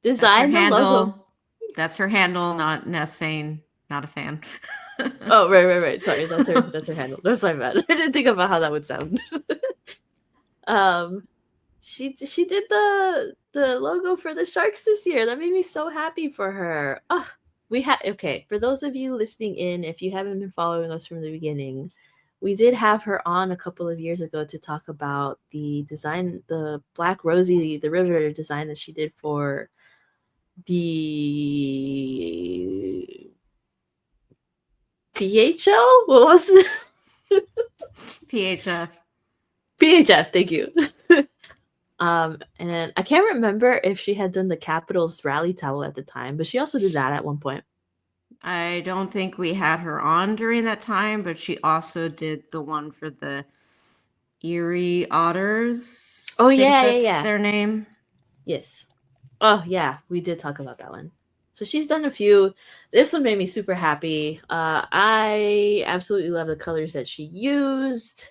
designed the logo. That's her handle, not Ness saying not a fan. Oh, right. Sorry, that's her handle. That's my bad. I didn't think about how that would sound. She did the logo for the Sharks this year. That made me so happy for her. Okay, for those of you listening in, if you haven't been following us from the beginning, we did have her on a couple of years ago to talk about the design, the Black Rosie, the river design that she did for the PHL? What was it? PHF. Thank you. And I can't remember if she had done the Capitals rally towel at the time, but she also did that at one point. I don't think we had her on during that time, but she also did the one for the Erie Otters. Oh, yeah. That's their name. Yes. Oh, yeah. We did talk about that one. So she's done a few. This one made me super happy. I absolutely love the colors that she used.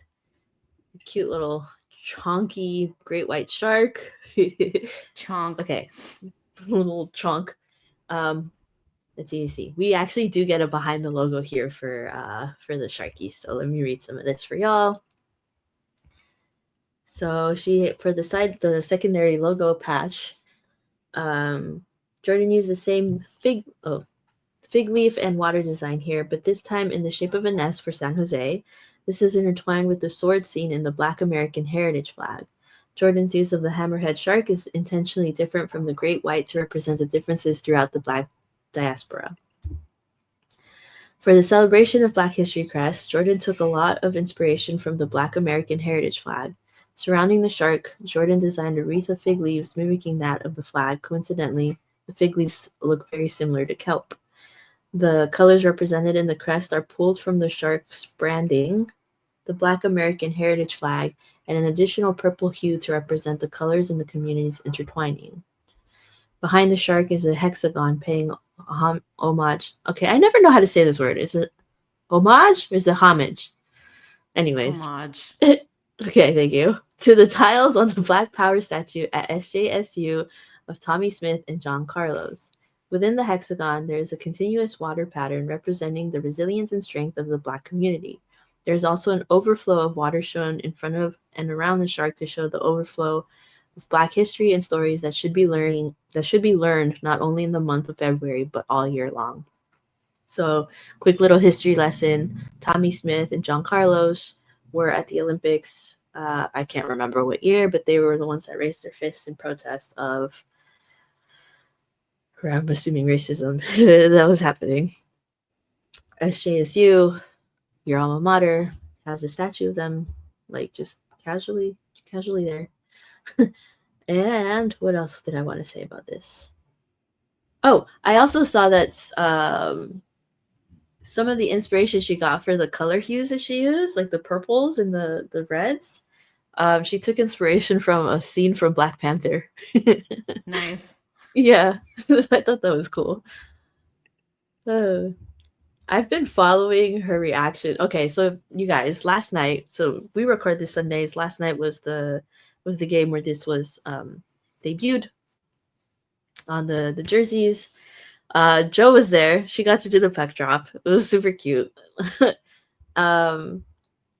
Cute little chonky great white shark. Chonk. Okay. Little chonk. Let's see. We actually do get a behind the logo here for the Sharkies. So let me read some of this for y'all. So she, for the secondary logo patch, Jordan used the same fig leaf and water design here, but this time in the shape of a nest for San Jose. This is intertwined with the sword seen in the Black American heritage flag. Jordan's use of the hammerhead shark is intentionally different from the great white to represent the differences throughout the Black diaspora. For the celebration of Black History crest, Jordan took a lot of inspiration from the Black American heritage flag. Surrounding the shark, Jordan designed a wreath of fig leaves mimicking that of the flag, coincidentally The fig leaves look very similar to kelp. The colors represented in the crest are pulled from the shark's branding, the Black American Heritage flag, and an additional purple hue to represent the colors in the community's intertwining. Behind the shark is a hexagon paying homage. Okay, I never know how to say this word. Is it homage or is it homage? Anyways. Homage. Okay, thank you. To the tiles on the Black Power statue at SJSU of Tommy Smith and John Carlos. Within the hexagon, there is a continuous water pattern representing the resilience and strength of the Black community. There is also an overflow of water shown in front of and around the shark to show the overflow of Black history and stories that should be learned not only in the month of February but all year long. So, quick little history lesson: Tommy Smith and John Carlos were at the Olympics. I can't remember what year, but they were the ones that raised their fists in protest of, I'm assuming, racism that was happening. SJSU, your alma mater, has a statue of them, like just casually there. And what else did I want to say about this? Oh, I also saw that some of the inspiration she got for the color hues that she used, like the purples and the reds, she took inspiration from a scene from Black Panther. Nice. Yeah, I thought that was cool. I've been following her reaction. Okay, so you guys, last night, so we record this Sundays. Last night was the game where this was debuted on the jerseys. Joe was there. She got to do the puck drop. It was super cute. And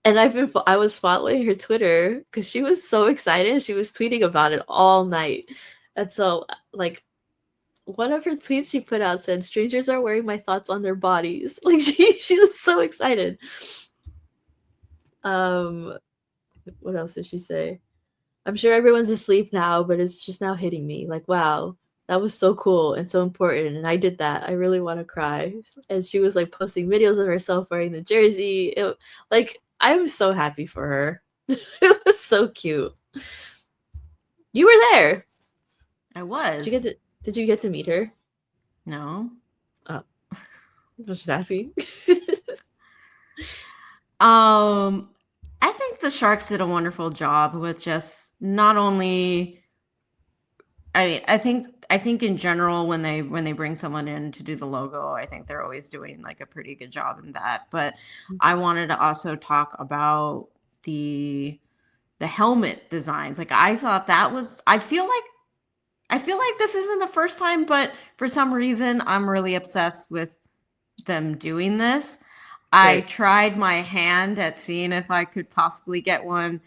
I was following her Twitter because she was so excited. She was tweeting about it all night. And so, like, one of her tweets she put out said, "Strangers are wearing my thoughts on their bodies." Like, she was so excited. What else did she say? "I'm sure everyone's asleep now, but it's just now hitting me. Like, wow, that was so cool and so important. And I did that. I really want to cry." And she was like posting videos of herself wearing the jersey. I'm so happy for her. It was so cute. You were there. I was. Did you get to meet her? No. Oh, I was just asking. I think the Sharks did a wonderful job with just not only. I think in general when they bring someone in to do the logo, I think they're always doing like a pretty good job in that. But I wanted to also talk about the helmet designs. Like I thought that was. I feel like this isn't the first time, but for some reason I'm really obsessed with them doing this. Right. I tried my hand at seeing if I could possibly get one.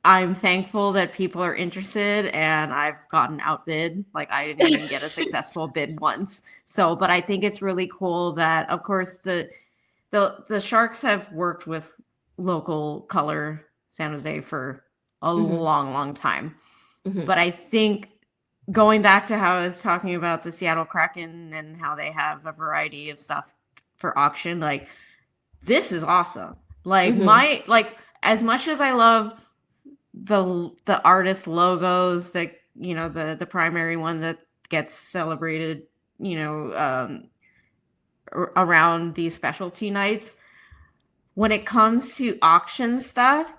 I'm thankful that people are interested, and I've gotten outbid. Like I didn't even get a successful bid once. So, but I think it's really cool that, of course, the Sharks have worked with local color San Jose for a long time. Mm-hmm. But I think going back to how I was talking about the Seattle Kraken and how they have a variety of stuff for auction, like this is awesome. Like as much as I love the artist logos, that the primary one that gets celebrated around these specialty nights, when it comes to auction stuff,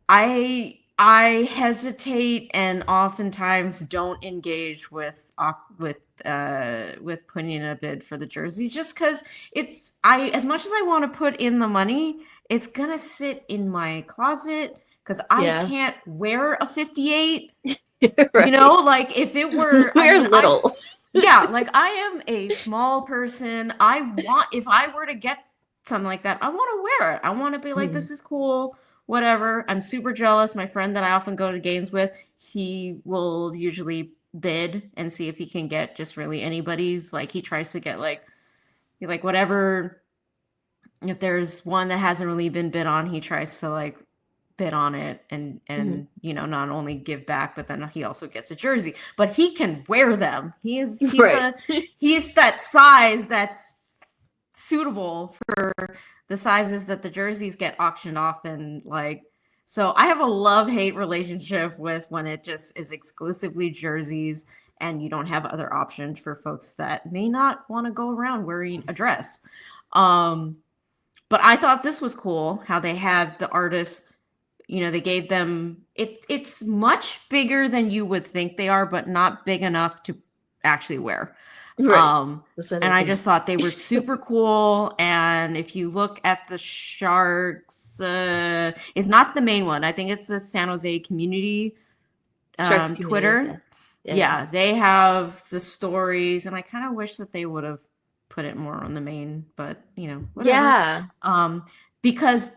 I hesitate and oftentimes don't engage with putting in a bid for the jersey, just because as much as I want to put in the money, it's gonna sit in my closet because I can't wear a 58. Right. Like if it were little. Like I am a small person. If I were to get something like that, I want to wear it. I want to be like, this is cool. Whatever. I'm super jealous. My friend that I often go to games with, he will usually bid and see if he can get just really anybody's. Like he tries to get like whatever. If there's one that hasn't really been bid on, he tries to like bid on it and not only give back, but then he also gets a jersey. But he can wear them. He's that size that's suitable for the sizes that the jerseys get auctioned off, and like So I have a love-hate relationship with when it just is exclusively jerseys and you don't have other options for folks that may not want to go around wearing a dress. Um, but I thought this was cool how they had the artists, they gave them it's much bigger than you would think they are, but not big enough to actually wear. Right. And I just thought they were super cool. And if you look at the Sharks, it's not the main one. I think it's the San Jose community Sharks Twitter. Yeah, they have the stories, and I kind of wish that they would have put it more on the main, but whatever. Yeah. Because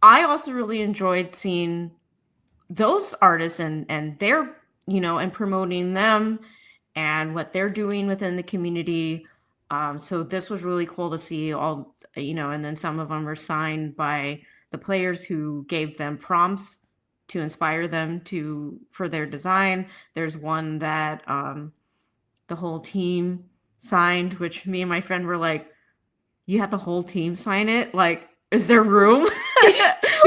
I also really enjoyed seeing those artists and their, and promoting them and what they're doing within the community. So this was really cool to see all, and then some of them were signed by the players who gave them prompts to inspire them for their design. There's one that the whole team signed, which me and my friend were like, you had the whole team sign it? Like, is there room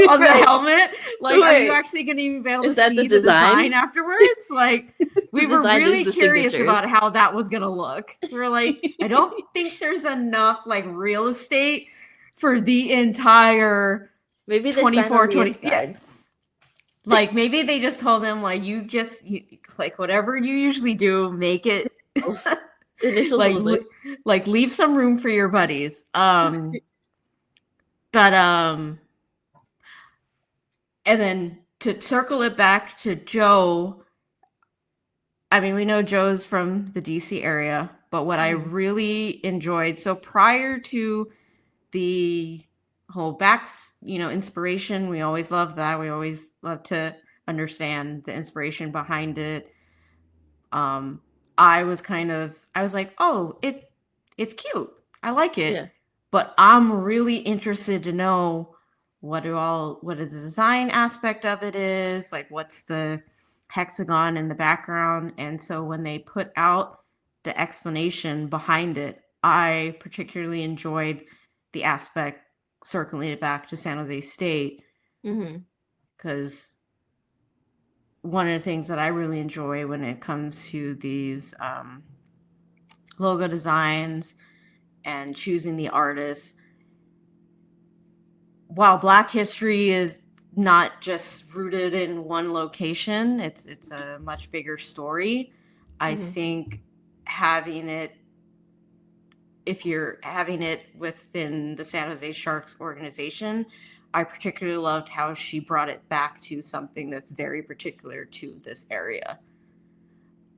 on the helmet? Like, are you actually going to be able to see the design afterwards? Like, we were really curious about how that was going to look. We were like, I don't think there's enough like real estate for the entire maybe 24, 20. Yeah. Like, maybe they just told them, like, like whatever you usually do, make it like leave some room for your buddies. But and then to circle it back to Joe, I mean, we know Joe's from the DC area, but what I really enjoyed, so prior to the whole inspiration, we always love that. We always love to understand the inspiration behind it. I was like, oh, it's cute. I like it. Yeah. But I'm really interested to know what the design aspect of it is, like what's the hexagon in the background. And so when they put out the explanation behind it, I particularly enjoyed the aspect circling it back to San Jose State. Because one of the things that I really enjoy when it comes to these logo designs and choosing the artists, while Black history is not just rooted in one location, it's a much bigger story. I think if you're having it within the San Jose Sharks organization, I particularly loved how she brought it back to something that's very particular to this area,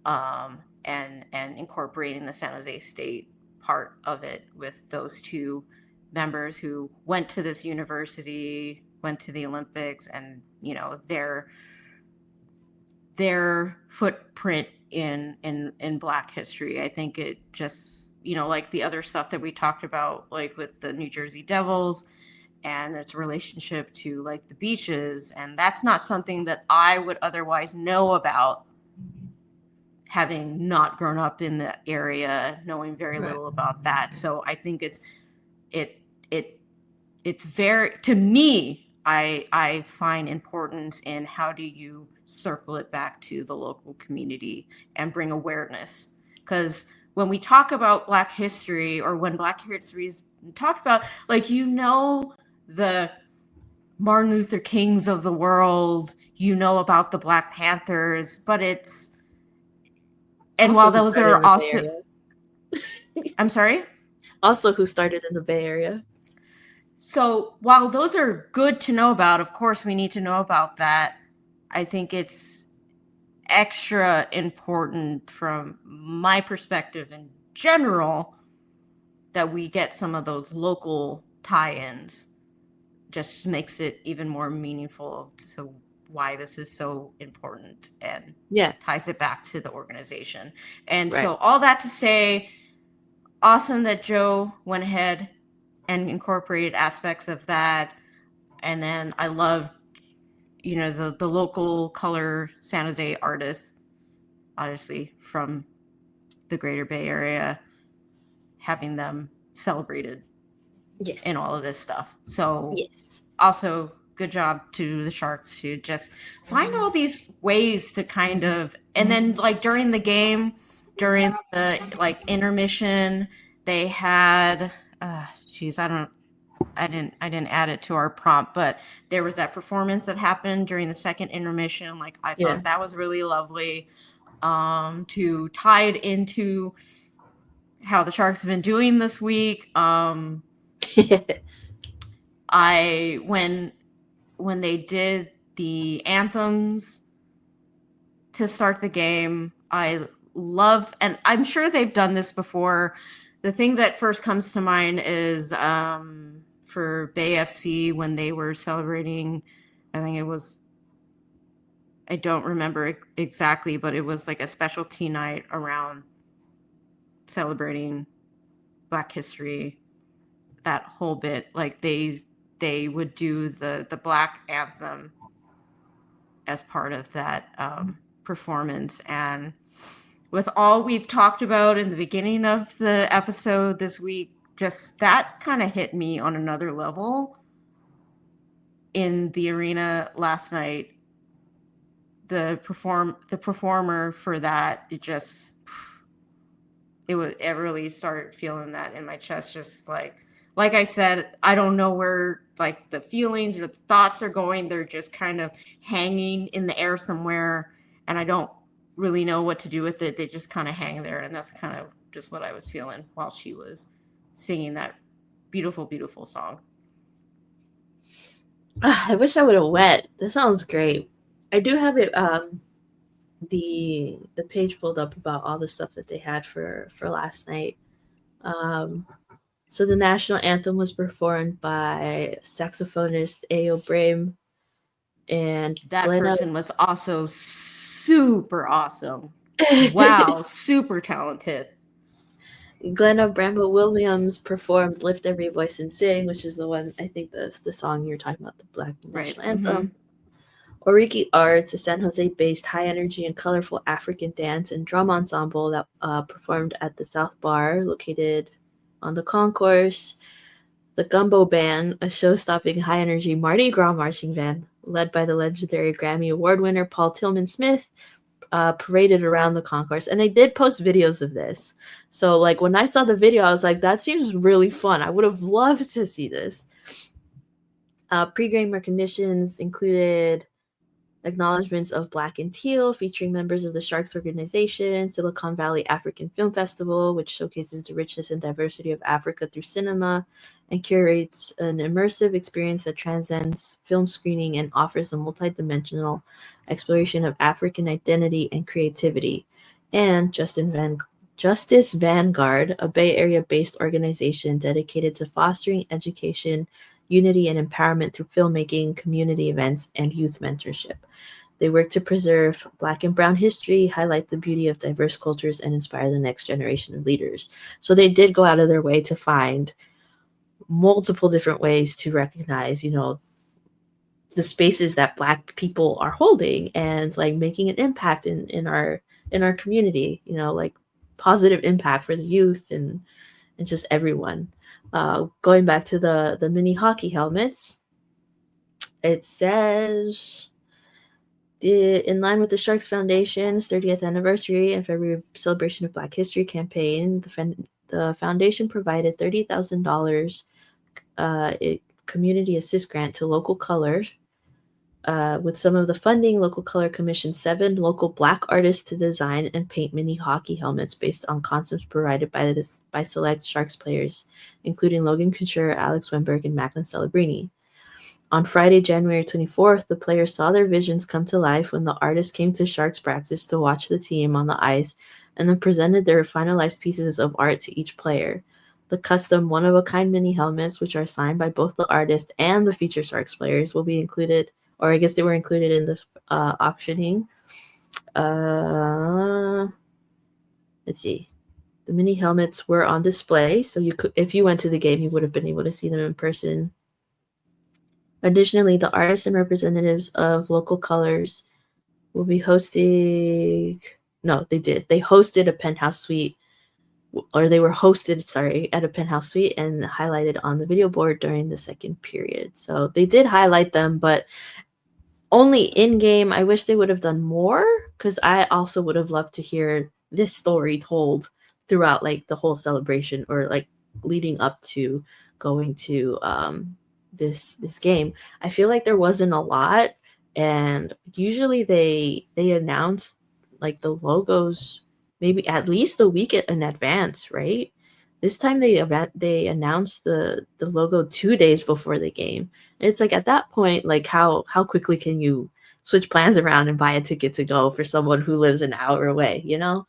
and incorporating the San Jose State part of it with those two members who went to this university, went to the Olympics, and their footprint in Black history. I think it just, like the other stuff that we talked about, like with the New Jersey Devils and its relationship to like the beaches, and that's not something that I would otherwise know about, having not grown up in the area, knowing very little about that. So I think it's very, to me, I find importance in how do you circle it back to the local community and bring awareness. Because when we talk about Black history, or when Black history is talked about, like, the Martin Luther Kings of the world, about the Black Panthers, but and while those are also, I'm sorry? Also who started in the Bay Area. So while those are good to know about, of course we need to know about that, I think it's extra important from my perspective in general that we get some of those local tie-ins. Just makes it even more meaningful to why this is so important, and ties it back to the organization. And so all that to say, awesome that Joe went ahead and incorporated aspects of that. And then I love, the local color San Jose artists, obviously from the greater Bay Area, having them celebrated in all of this stuff. So also good job to the Sharks to just find all these ways to kind of, and then like during the game, during the like intermission, they had, geez, I didn't add it to our prompt, but there was that performance that happened during the second intermission. Like I thought that was really lovely. To tie it into how the Sharks have been doing this week. When they did the anthems to start the game, I love, and I'm sure they've done this before. The thing that first comes to mind is for Bay FC when they were celebrating, I think it was, I don't remember exactly, but it was like a specialty night around celebrating Black history, that whole bit. Like they would do the Black anthem as part of that performance. And with all we've talked about in the beginning of the episode this week, just that kind of hit me on another level in the arena last night. The performer for that, it really started feeling that in my chest. Just like I said, I don't know where like the feelings or the thoughts are going. They're just kind of hanging in the air somewhere, and I don't really know what to do with it. They just kind of hang there, and that's kind of just what I was feeling while she was singing that beautiful, beautiful song. I wish I would have went. This sounds great. I do have it the page pulled up about all the stuff that they had for last night. So the national anthem was performed by saxophonist Ayo Brame, and that person was also super awesome. Wow, super talented. Glenna Bramble-Williams performed "Lift Every Voice and Sing," which is the one, I think the song you're talking about, the Black national anthem. Oriki Arts, a San Jose-based high-energy and colorful African dance and drum ensemble that performed at the South Bar, located on the concourse. The Gumbo Band, a show-stopping high-energy Mardi Gras marching band, led by the legendary Grammy Award winner Paul Tillman Smith, paraded around the concourse. And they did post videos of this. So, like, when I saw the video, I was like, that seems really fun. I would have loved to see this. Pre-game recognitions included acknowledgments of Black and Teal, featuring members of the Sharks organization, Silicon Valley African Film Festival, which showcases the richness and diversity of Africa through cinema and curates an immersive experience that transcends film screening and offers a multidimensional exploration of African identity and creativity. And Justice Vanguard, a Bay Area-based organization dedicated to fostering education, unity, and empowerment through filmmaking, community events, and youth mentorship. They work to preserve Black and Brown history, highlight the beauty of diverse cultures, and inspire the next generation of leaders. So they did go out of their way to find multiple different ways to recognize, the spaces that Black people are holding and like making an impact in our community, like positive impact for the youth and just everyone. Going back to the mini hockey helmets, it says, in line with the Sharks Foundation's 30th anniversary and February celebration of Black History campaign, the foundation provided $30,000 community assist grant to Local Color. With some of the funding, Local Color commissioned 7 local Black artists to design and paint mini hockey helmets based on concepts provided by select Sharks players, including Logan Couture, Alex Wemberg, and Macklin Celebrini. On Friday, January 24th, the players saw their visions come to life when the artists came to Sharks practice to watch the team on the ice and then presented their finalized pieces of art to each player. The custom one-of-a-kind mini helmets, which are signed by both the artist and the featured Sharks players, will be included, or I guess they were included in the auctioning. Let's see. The mini helmets were on display, so you could, if you went to the game, you would have been able to see them in person. Additionally, the artists and representatives of Local Colors will be hosting. No, they did. They hosted a penthouse suite or they were hosted, sorry, at a penthouse suite and highlighted on the video board during the second period. So they did highlight them, but only in game. I wish they would have done more, because I also would have loved to hear this story told throughout like the whole celebration, or like leading up to going to this game. I feel like there wasn't a lot, and usually they announce like the logos maybe at least a week in advance, right? This time they announced the logo 2 days before the game. It's like at that point, like how quickly can you switch plans around and buy a ticket to go for someone who lives an hour away, you know?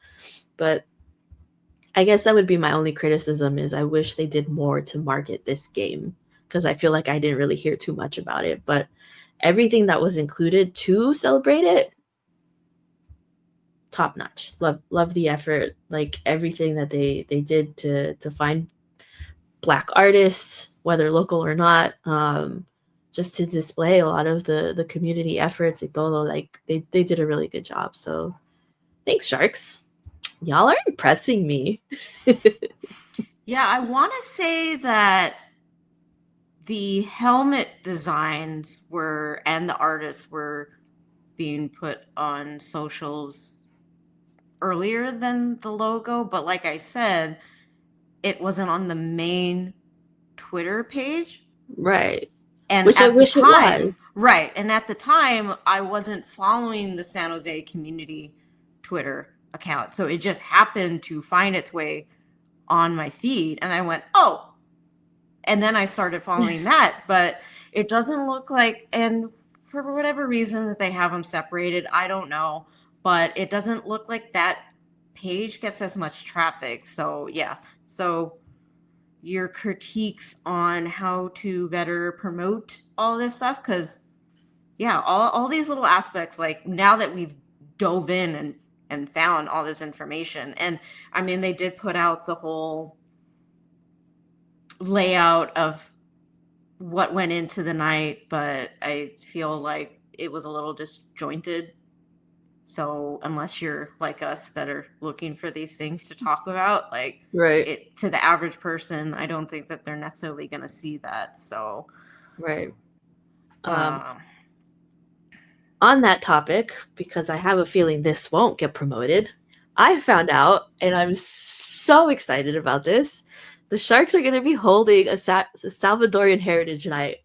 But I guess that would be my only criticism, is I wish they did more to market this game, because I feel like I didn't really hear too much about it. But everything that was included to celebrate it, top notch. Love the effort, like everything that they did to find Black artists, whether local or not, just to display a lot of the community efforts y todo. Like they did a really good job. So thanks, Sharks. Y'all are impressing me. Yeah, I want to say that the helmet designs were, and the artists were being put on socials earlier than the logo, but like I said, it wasn't on the main Twitter page. Right. And Which I at the wish it was. time, right, and at the time, I wasn't following the San Jose community Twitter account, so it just happened to find its way on my feed, and I went, oh, and then I started following that, but it doesn't look like, and for whatever reason that they have them separated, I don't know, but it doesn't look like that page gets as much traffic. So yeah, so your critiques on how to better promote all this stuff, because yeah, all these little aspects, like now that we've dove in and found all this information, and I mean, they did put out the whole layout of what went into the night, but I feel like it was a little disjointed. So unless you're like us that are looking for these things to talk about, like Right. it to the average person, I don't think that they're necessarily going to see that. So Right. um, On that topic, because I have a feeling this won't get promoted, I found out, and I'm so excited about this. The Sharks are going to be holding a Salvadorian Heritage Night.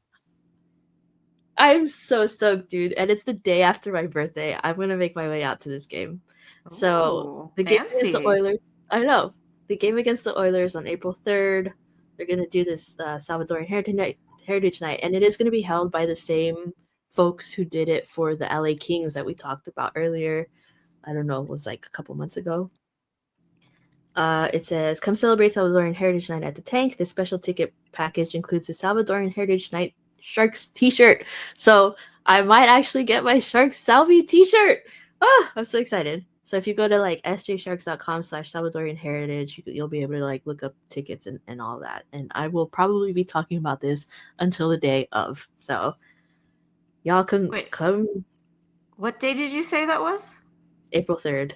I'm so stoked, dude. And it's the day after my birthday. I'm going to make my way out to this game. So the game against the Oilers, I know. The game against the Oilers on April 3rd, they're going to do this Salvadorian Heritage Night. And it is going to be held by the same folks who did it for the LA Kings that we talked about earlier. I don't know, it was like a couple months ago. It says, come celebrate Salvadorian Heritage Night at the Tank. This special ticket package includes the Salvadorian Heritage Night Sharks t-shirt. So I might actually get my Sharks Salvi t-shirt. Oh, I'm so excited. So if you go to like sjsharks.com/Salvadorian Heritage, you'll be able to like look up tickets and all that. And I will probably be talking about this until the day of. So y'all can come. What day did you say that was? April 3rd.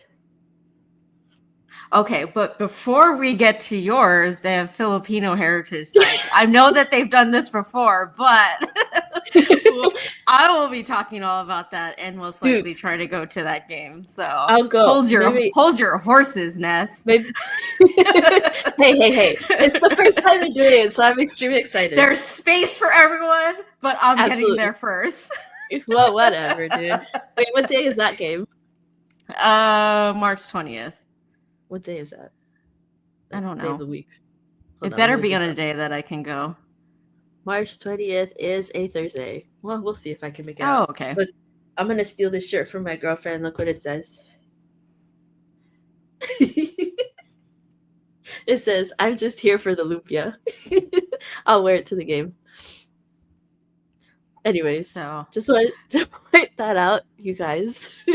Okay, but before we get to yours, they have Filipino Heritage Night. I know that they've done this before, but I will be talking all about that and most likely try to go to that game. So I'll go. Hold your horses, Ness. Hey. It's the first time they're doing it, so I'm extremely excited. There's space for everyone, but I'm getting there first. Well, whatever, dude. Wait, what day is that game? March 20th. What day is that? I don't know. Day of the week. It better be on a day that I can go. March 20th is a Thursday. Well, we'll see if I can make it out. Oh, okay. But I'm going to steal this shirt from my girlfriend. Look what it says. It says, I'm just here for the lumpia. I'll wear it to the game. Anyways, so just wanted to point that out, you guys.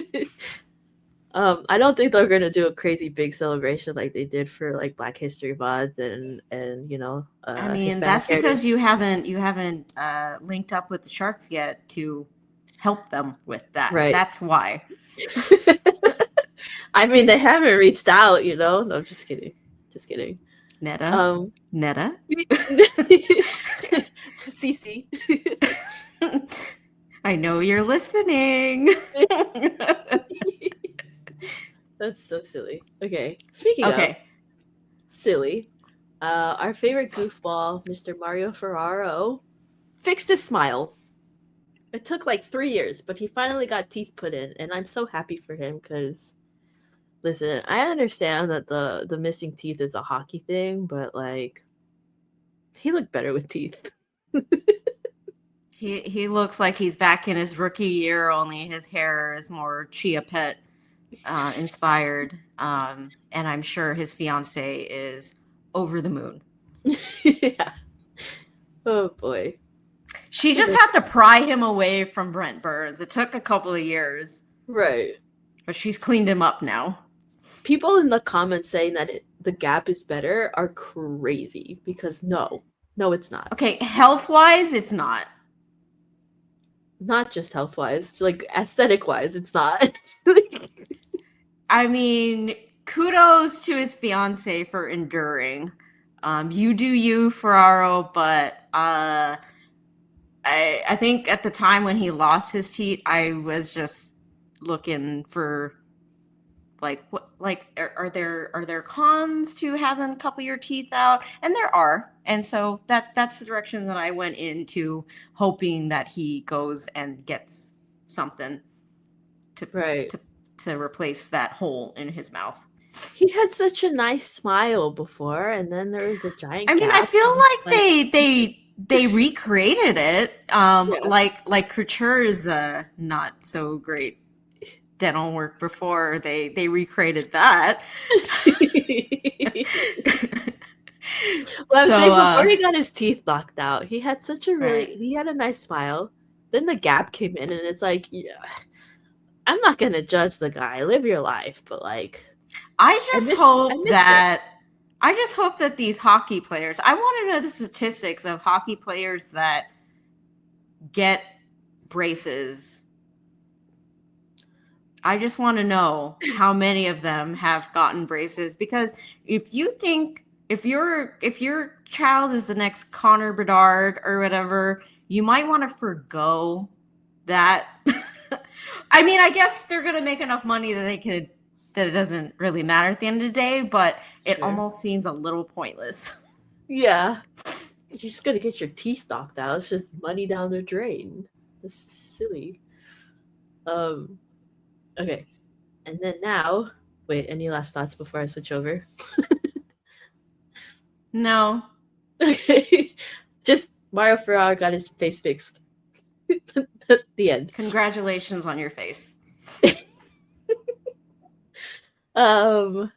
I don't think they're gonna do a crazy big celebration like they did for like Black History Month and you know. I mean, Hispanic that's because you haven't linked up with the Sharks yet to help them with that. Right. That's why. I mean, they haven't reached out, you know. No, I'm just kidding. Just kidding. Netta. Cece. I know you're listening. That's so silly. Okay, speaking of Okay. silly, our favorite goofball, Mr. Mario Ferraro, fixed his smile. It took like 3 years, but he finally got teeth put in, and I'm so happy for him because, listen, I understand that the missing teeth is a hockey thing, but like, he looked better with teeth. He looks like he's back in his rookie year, only his hair is more Chia Pet inspired. And I'm sure his fiance is over the moon. Yeah. Oh boy. She just had to pry him away from Brent Burns. It took a couple of years. Right. But she's cleaned him up now. People in the comments saying that the Gap is better are crazy because no, it's not. Okay, health-wise, it's not. Not just health-wise, like aesthetic-wise, it's not. I mean, kudos to his fiance for enduring. You do you, Ferraro, but I think at the time when he lost his teeth, I was just looking for like what are there cons to having a couple of your teeth out? And there are. And so that's the direction that I went into, hoping that he goes and gets something to replace that hole in his mouth. He had such a nice smile before, and then there was a giant I mean, gap. I feel like they recreated it. Like Couture's not so great dental work before they recreated that. Well, I'm saying before he got his teeth knocked out, he had such a Right. he had a nice smile. Then the gap came in, and it's like, yeah, I'm not gonna judge the guy. Live your life, but like, I just hope that these hockey players. I want to know the statistics of hockey players that get braces. I just want to know how many of them have gotten braces, because if your child is the next Connor Bedard or whatever, you might want to forgo that. I mean, I guess they're going to make enough money that it doesn't really matter at the end of the day, but it almost seems a little pointless. Yeah. You're just going to get your teeth knocked out. It's just money down the drain. It's silly. Okay. And then now, wait, any last thoughts before I switch over? No. Okay. Just Mario Ferraro got his face fixed. The end. Congratulations on your face. Our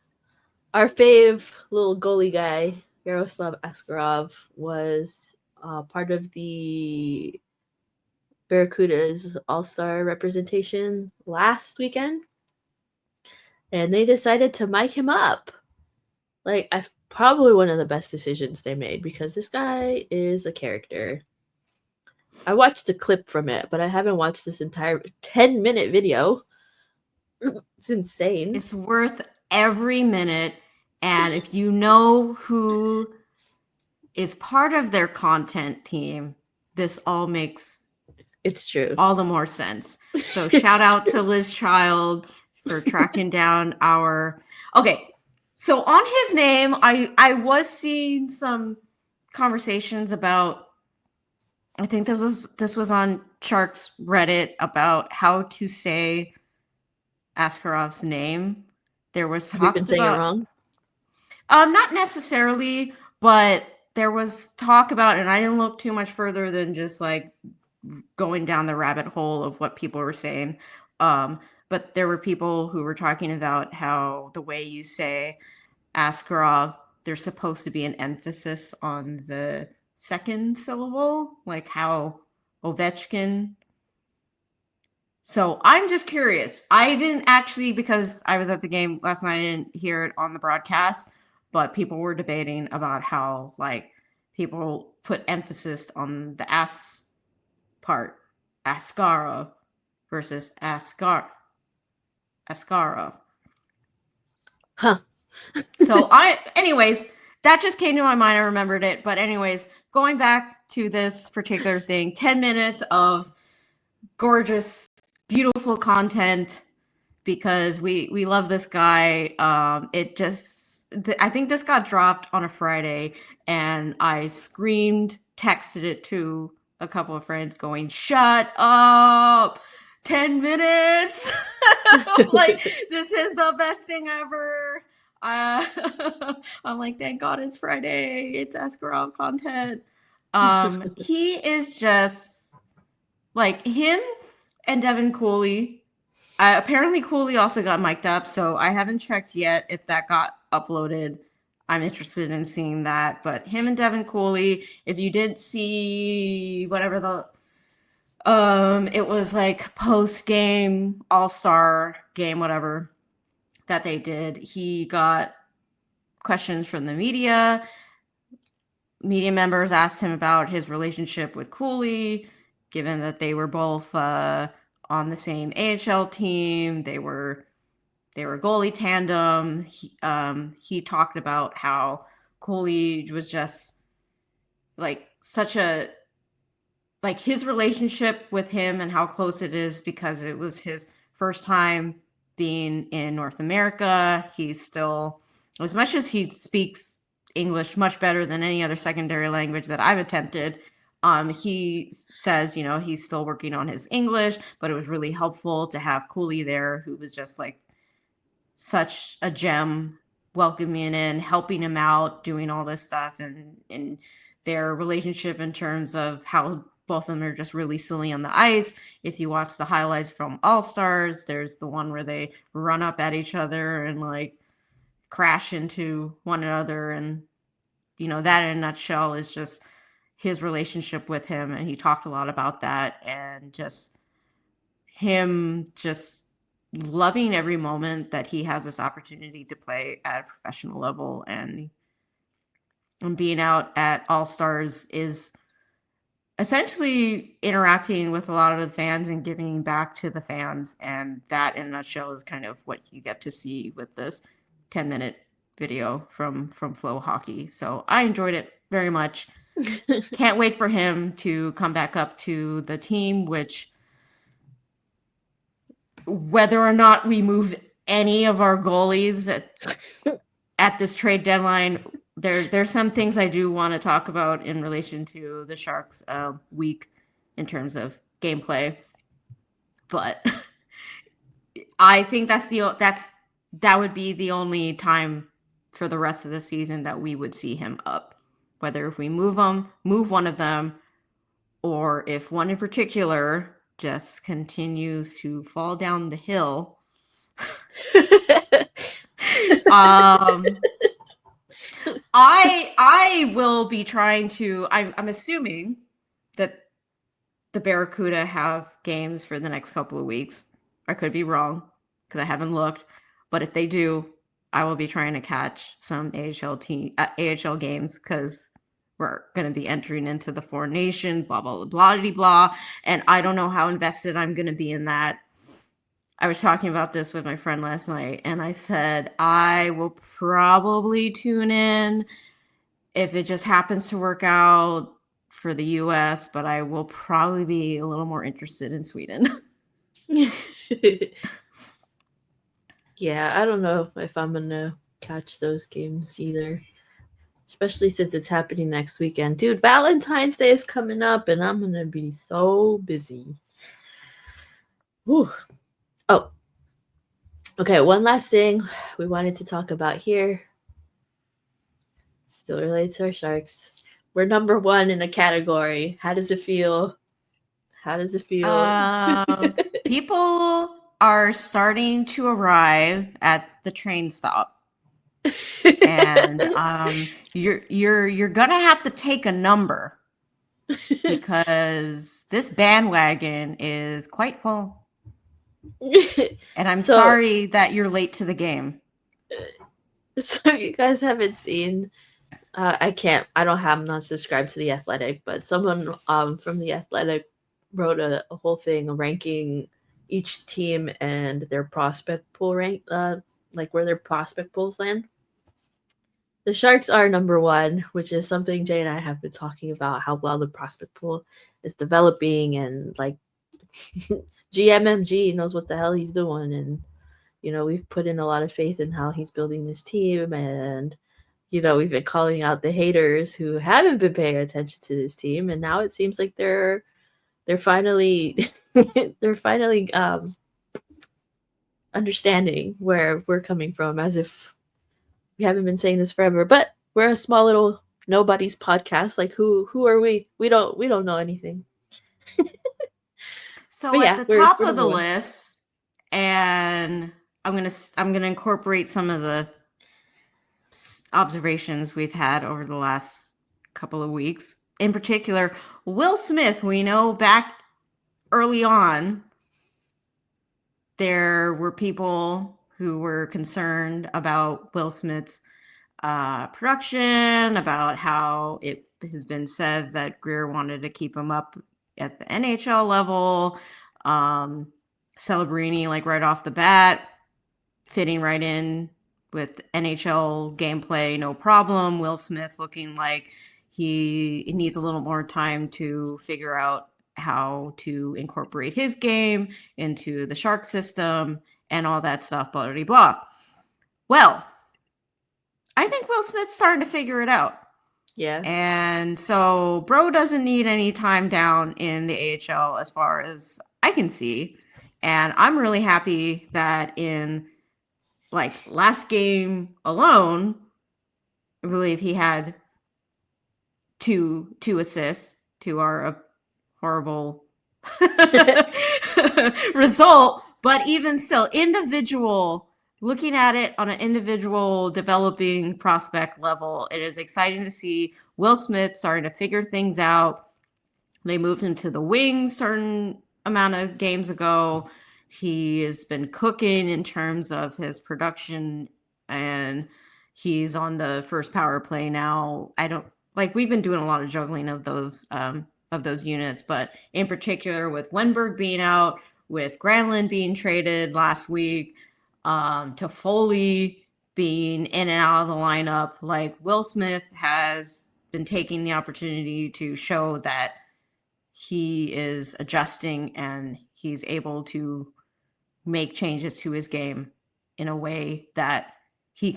fave little goalie guy, Yaroslav Askarov, was part of the Barracuda's All-Star representation last weekend. And they decided to mic him up. Like, probably one of the best decisions they made, because this guy is a character. I watched a clip from it, but I haven't watched this entire 10-minute video. It's insane. It's worth every minute. And if you know who is part of their content team, this all makes all the more sense. So shout out to Liz Child for tracking down our... Okay, so on his name, I was seeing some conversations about... I think this was on Shark's Reddit about how to say Askarov's name. There was talks Have you been saying it wrong? Not necessarily, but there was talk about, and I didn't look too much further than just like going down the rabbit hole of what people were saying. But there were people who were talking about how the way you say Askarov, there's supposed to be an emphasis on the second syllable, like how Ovechkin. So I'm just curious. I didn't actually, because I was at the game last night, I didn't hear it on the broadcast, but people were debating about how like people put emphasis on the S part, Askarov versus Askarov. Huh. So anyways, that just came to my mind. I remembered it. But anyways, going back to this particular thing, 10 minutes of gorgeous, beautiful content because we love this guy. I think this got dropped on a Friday and I screamed, texted it to a couple of friends going, "Shut up! 10 minutes!" Like, this is the best thing ever. Uh, I'm like, thank God it's Friday. It's Askarov content. He is just like him and Devin Cooley. Apparently, Cooley also got mic'd up, so I haven't checked yet if that got uploaded. I'm interested in seeing that. But him and Devin Cooley, if you did see whatever it was like post game, all-star game, whatever that they did, he got questions from the media. Media members asked him about his relationship with Cooley, given that they were both on the same AHL team. They were goalie tandem. He talked about how Cooley was just like such a like his relationship with him and how close it is because it was his first time being in North America. He's still, as much as he speaks English much better than any other secondary language that I've attempted, he says, he's still working on his English, but it was really helpful to have Cooley there, who was just like such a gem, welcoming in, helping him out, doing all this stuff, and their relationship in terms of how both of them are just really silly on the ice. If you watch the highlights from All Stars, there's the one where they run up at each other and like crash into one another, and that in a nutshell is just his relationship with him. And he talked a lot about that, and just him just loving every moment that he has this opportunity to play at a professional level, and being out at All Stars is essentially interacting with a lot of the fans and giving back to the fans. And that in a nutshell is kind of what you get to see with this 10-minute video from Flow Hockey. So I enjoyed it very much. Can't wait for him to come back up to the team, which whether or not we move any of our goalies at this trade deadline, there's some things I do want to talk about in relation to the Sharks week in terms of gameplay. But I think that would be the only time for the rest of the season that we would see him up. Whether if we move one of them, or if one in particular just continues to fall down the hill. I will be trying to. I'm assuming that the Barracuda have games for the next couple of weeks. I could be wrong because I haven't looked, but if they do, I will be trying to catch some AHL games because we're going to be entering into the Four Nation, blah, blah, blah, blah, blah. And I don't know how invested I'm going to be in that. I was talking about this with my friend last night, and I said, I will probably tune in if it just happens to work out for the US, but I will probably be a little more interested in Sweden. Yeah, I don't know if I'm going to catch those games either. Especially since it's happening next weekend. Dude, Valentine's Day is coming up and I'm going to be so busy. Whew. Oh. Okay, one last thing we wanted to talk about here. Still related to our Sharks. We're number 1 in a category. How does it feel? People are starting to arrive at the train stop. And you're gonna have to take a number because this bandwagon is quite full. And I'm sorry that you're late to the game. So you guys haven't seen I'm not subscribed to The Athletic, but someone from The Athletic wrote a whole thing ranking each team and their prospect pool rank, like where their prospect pools land. The Sharks are number one, which is something Jay and I have been talking about, how well the prospect pool is developing, and like GMMG knows what the hell he's doing, and we've put in a lot of faith in how he's building this team, and we've been calling out the haters who haven't been paying attention to this team, and now it seems like they're finally they're finally understanding where we're coming from, as if we haven't been saying this forever. But we're a small little nobody's podcast. Like, who are we? We don't know anything. So But at yeah, the top we're of the number one. list, and I'm gonna incorporate some of the observations we've had over the last couple of weeks. In particular, Will Smith. We know back early on, there were people who were concerned about Will Smith's production, about how it has been said that Greer wanted to keep him up at the NHL level. Celebrini, like right off the bat, fitting right in with NHL gameplay, no problem. Will Smith looking like he needs a little more time to figure out how to incorporate his game into the Shark system and all that stuff, blah, blah, blah. Well, I think Will Smith's starting to figure it out. Yeah. And so Bro doesn't need any time down in the AHL as far as I can see. And I'm really happy that in like last game alone, I believe he had two assists to our horrible result. But even still, looking at it on an individual developing prospect level, it is exciting to see Will Smith starting to figure things out. They moved him to the wings certain amount of games ago. He has been cooking in terms of his production, and he's on the first power play now. We've been doing a lot of juggling of those units, but in particular with Wenberg being out, with Granlund being traded last week, to Foley being in and out of the lineup, like Will Smith has been taking the opportunity to show that he is adjusting and he's able to make changes to his game in a way that he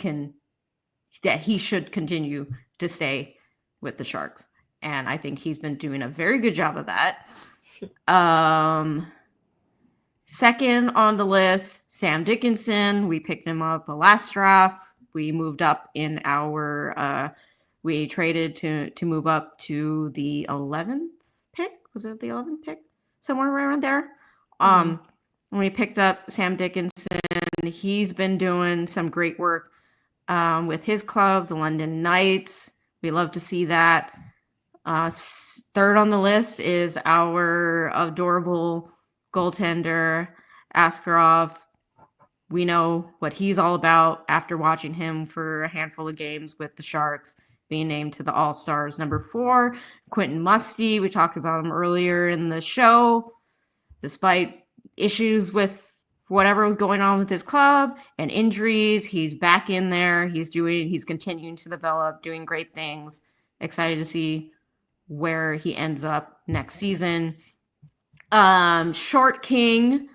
should continue to stay with the Sharks. And I think he's been doing a very good job of that. Second on the list, Sam Dickinson. We picked him up the last draft. We moved up in we traded to move up to the 11th pick. Was it the 11th pick? Somewhere around there. When we picked up Sam Dickinson, he's been doing some great work with his club, the London Knights. We love to see that. Third on the list is our adorable goaltender, Askarov. We know what he's all about after watching him for a handful of games with the Sharks, being named to the All-Stars. Number 4, Quentin Musty. We talked about him earlier in the show. Despite issues with whatever was going on with his club and injuries, he's back in there. He's continuing to develop, doing great things. Excited to see where he ends up next season. Short King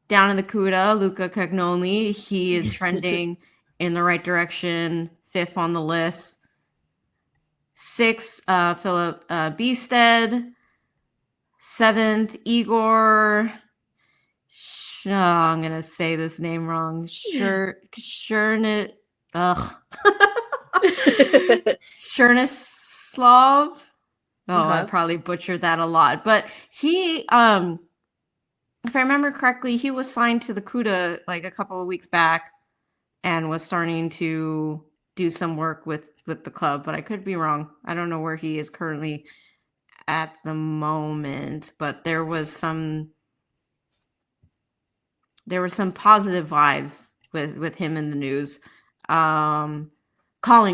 down in the CUDA, Luca Cagnoli. He is trending in the right direction. 5th on the list. 6th, Philip Beested. 7th, Igor. I'm gonna say this name wrong. Chernislav. I probably butchered that a lot. But he, if I remember correctly, he was signed to the CUDA like a couple of weeks back and was starting to do some work with the club. But I could be wrong. I don't know where he is currently at the moment. But there was some positive vibes with him in the news. Colin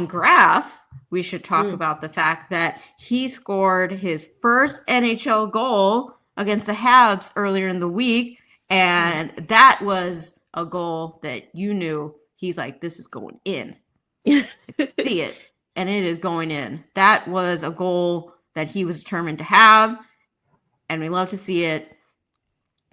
Graff, we should talk about the fact that he scored his first NHL goal against the Habs earlier in the week. And that was a goal that you knew he's like, this is going in. See it, and it is going in. That was a goal that he was determined to have, and we love to see it.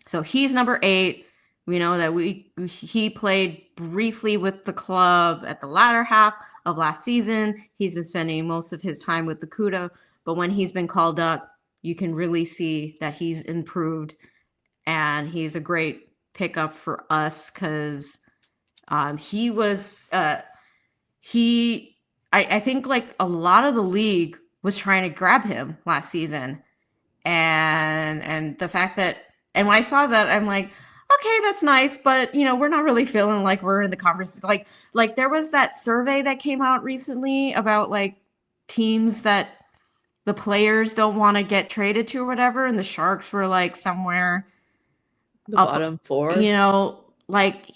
So he's number 8. We know that he played briefly with the club at the latter half of last season. He's been spending most of his time with the CUDA, but when he's been called up, you can really see that he's improved, and he's a great pickup for us because he was I think like a lot of the league was trying to grab him last season, and the fact that, and when I saw that, I'm like, okay, that's nice, but we're not really feeling like we're in the conference. Like there was that survey that came out recently about like teams that the players don't want to get traded to or whatever, and the Sharks were like somewhere The up, bottom 4. like,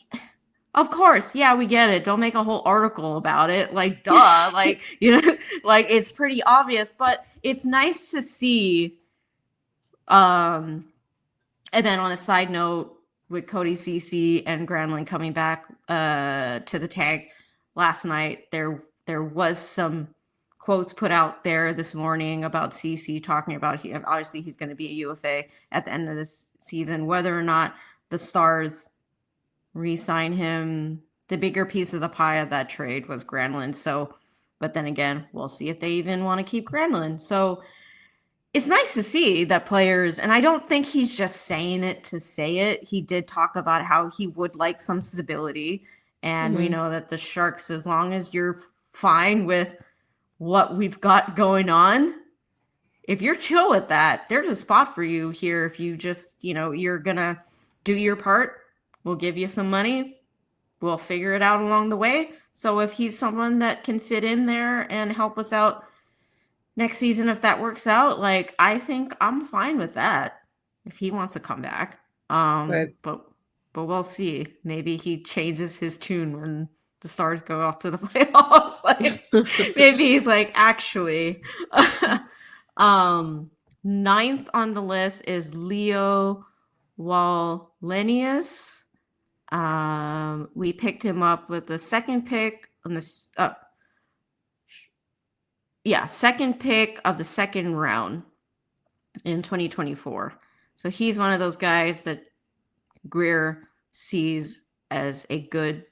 of course, yeah, we get it. Don't make a whole article about it. Like, duh. Like, like it's pretty obvious, but it's nice to see. And then on a side note, with Cody Ceci and Granlund coming back to the tag last night, there was some quotes put out there this morning about Ceci talking about obviously he's going to be a UFA at the end of this season. Whether or not the Stars re-sign him, the bigger piece of the pie of that trade was Granlund. So, but then again, we'll see if they even want to keep Granlund. So it's nice to see that players, and I don't think he's just saying it to say it. He did talk about how he would like some stability. And we know that the Sharks, as long as you're fine with what we've got going on, if you're chill with that, there's a spot for you here. If you just, you're going to do your part, we'll give you some money. We'll figure it out along the way. So if he's someone that can fit in there and help us out next season, if that works out, like, I think I'm fine with that if he wants to come back. Right. But we'll see. Maybe he changes his tune when the Stars go off to the playoffs. Like, maybe he's like, actually. 9th on the list is Leo Wallenius. We picked him up with the second pick on this. Second pick of the second round in 2024. So he's one of those guys that Greer sees as a good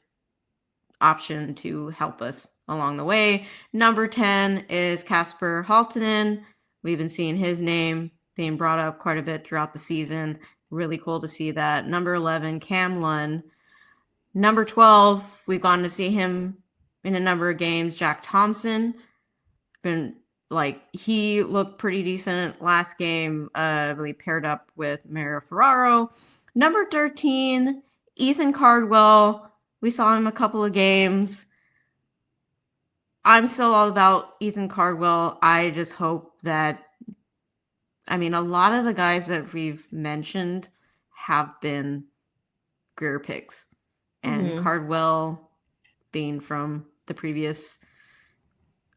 option to help us along the way. Number 10 is Kasper Halttunen. We've been seeing his name being brought up quite a bit throughout the season. Really cool to see that. Number 11, Cam Lund. Number 12, we've gone to see him in a number of games, Jack Thompson. Been like, he looked pretty decent last game. I believe paired up with Mario Ferraro. Number 13, Ethan Cardwell. We saw him a couple of games. I'm still all about Ethan Cardwell. I just hope that, a lot of the guys that we've mentioned have been Greer picks. And Cardwell, being from the previous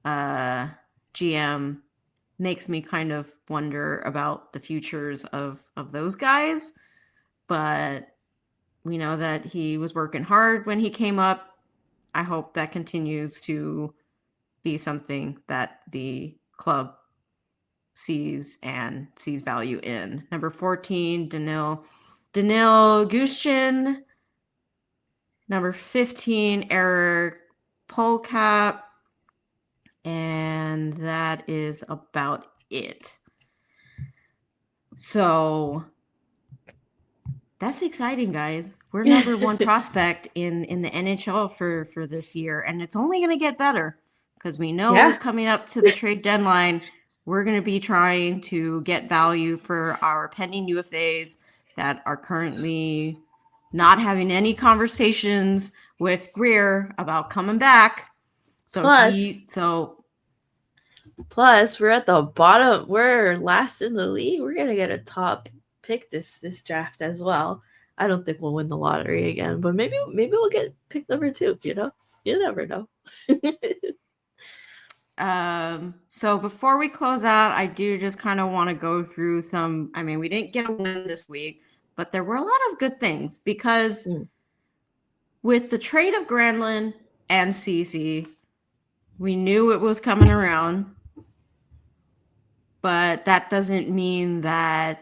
GM, makes me kind of wonder about the futures of those guys. But we know that he was working hard when he came up. I hope that continues to be something that the club sees value in. Number 14, Danil Gushchin. Number 15, Eric Polkap. And that is about it. So that's exciting, guys. We're number 1 prospect in the NHL for this year. And it's only going to get better because we know coming up to the trade deadline, we're going to be trying to get value for our pending UFAs that are currently not having any conversations with Greer about coming back. Plus, we're at the bottom. We're last in the league. We're gonna get a top pick this draft as well. I don't think we'll win the lottery again, but maybe we'll get pick number 2. You never know. So before we close out, I do just kind of want to go through some. We didn't get a win this week, but there were a lot of good things because with the trade of Granlund and Ceci, We knew it was coming around, but that doesn't mean that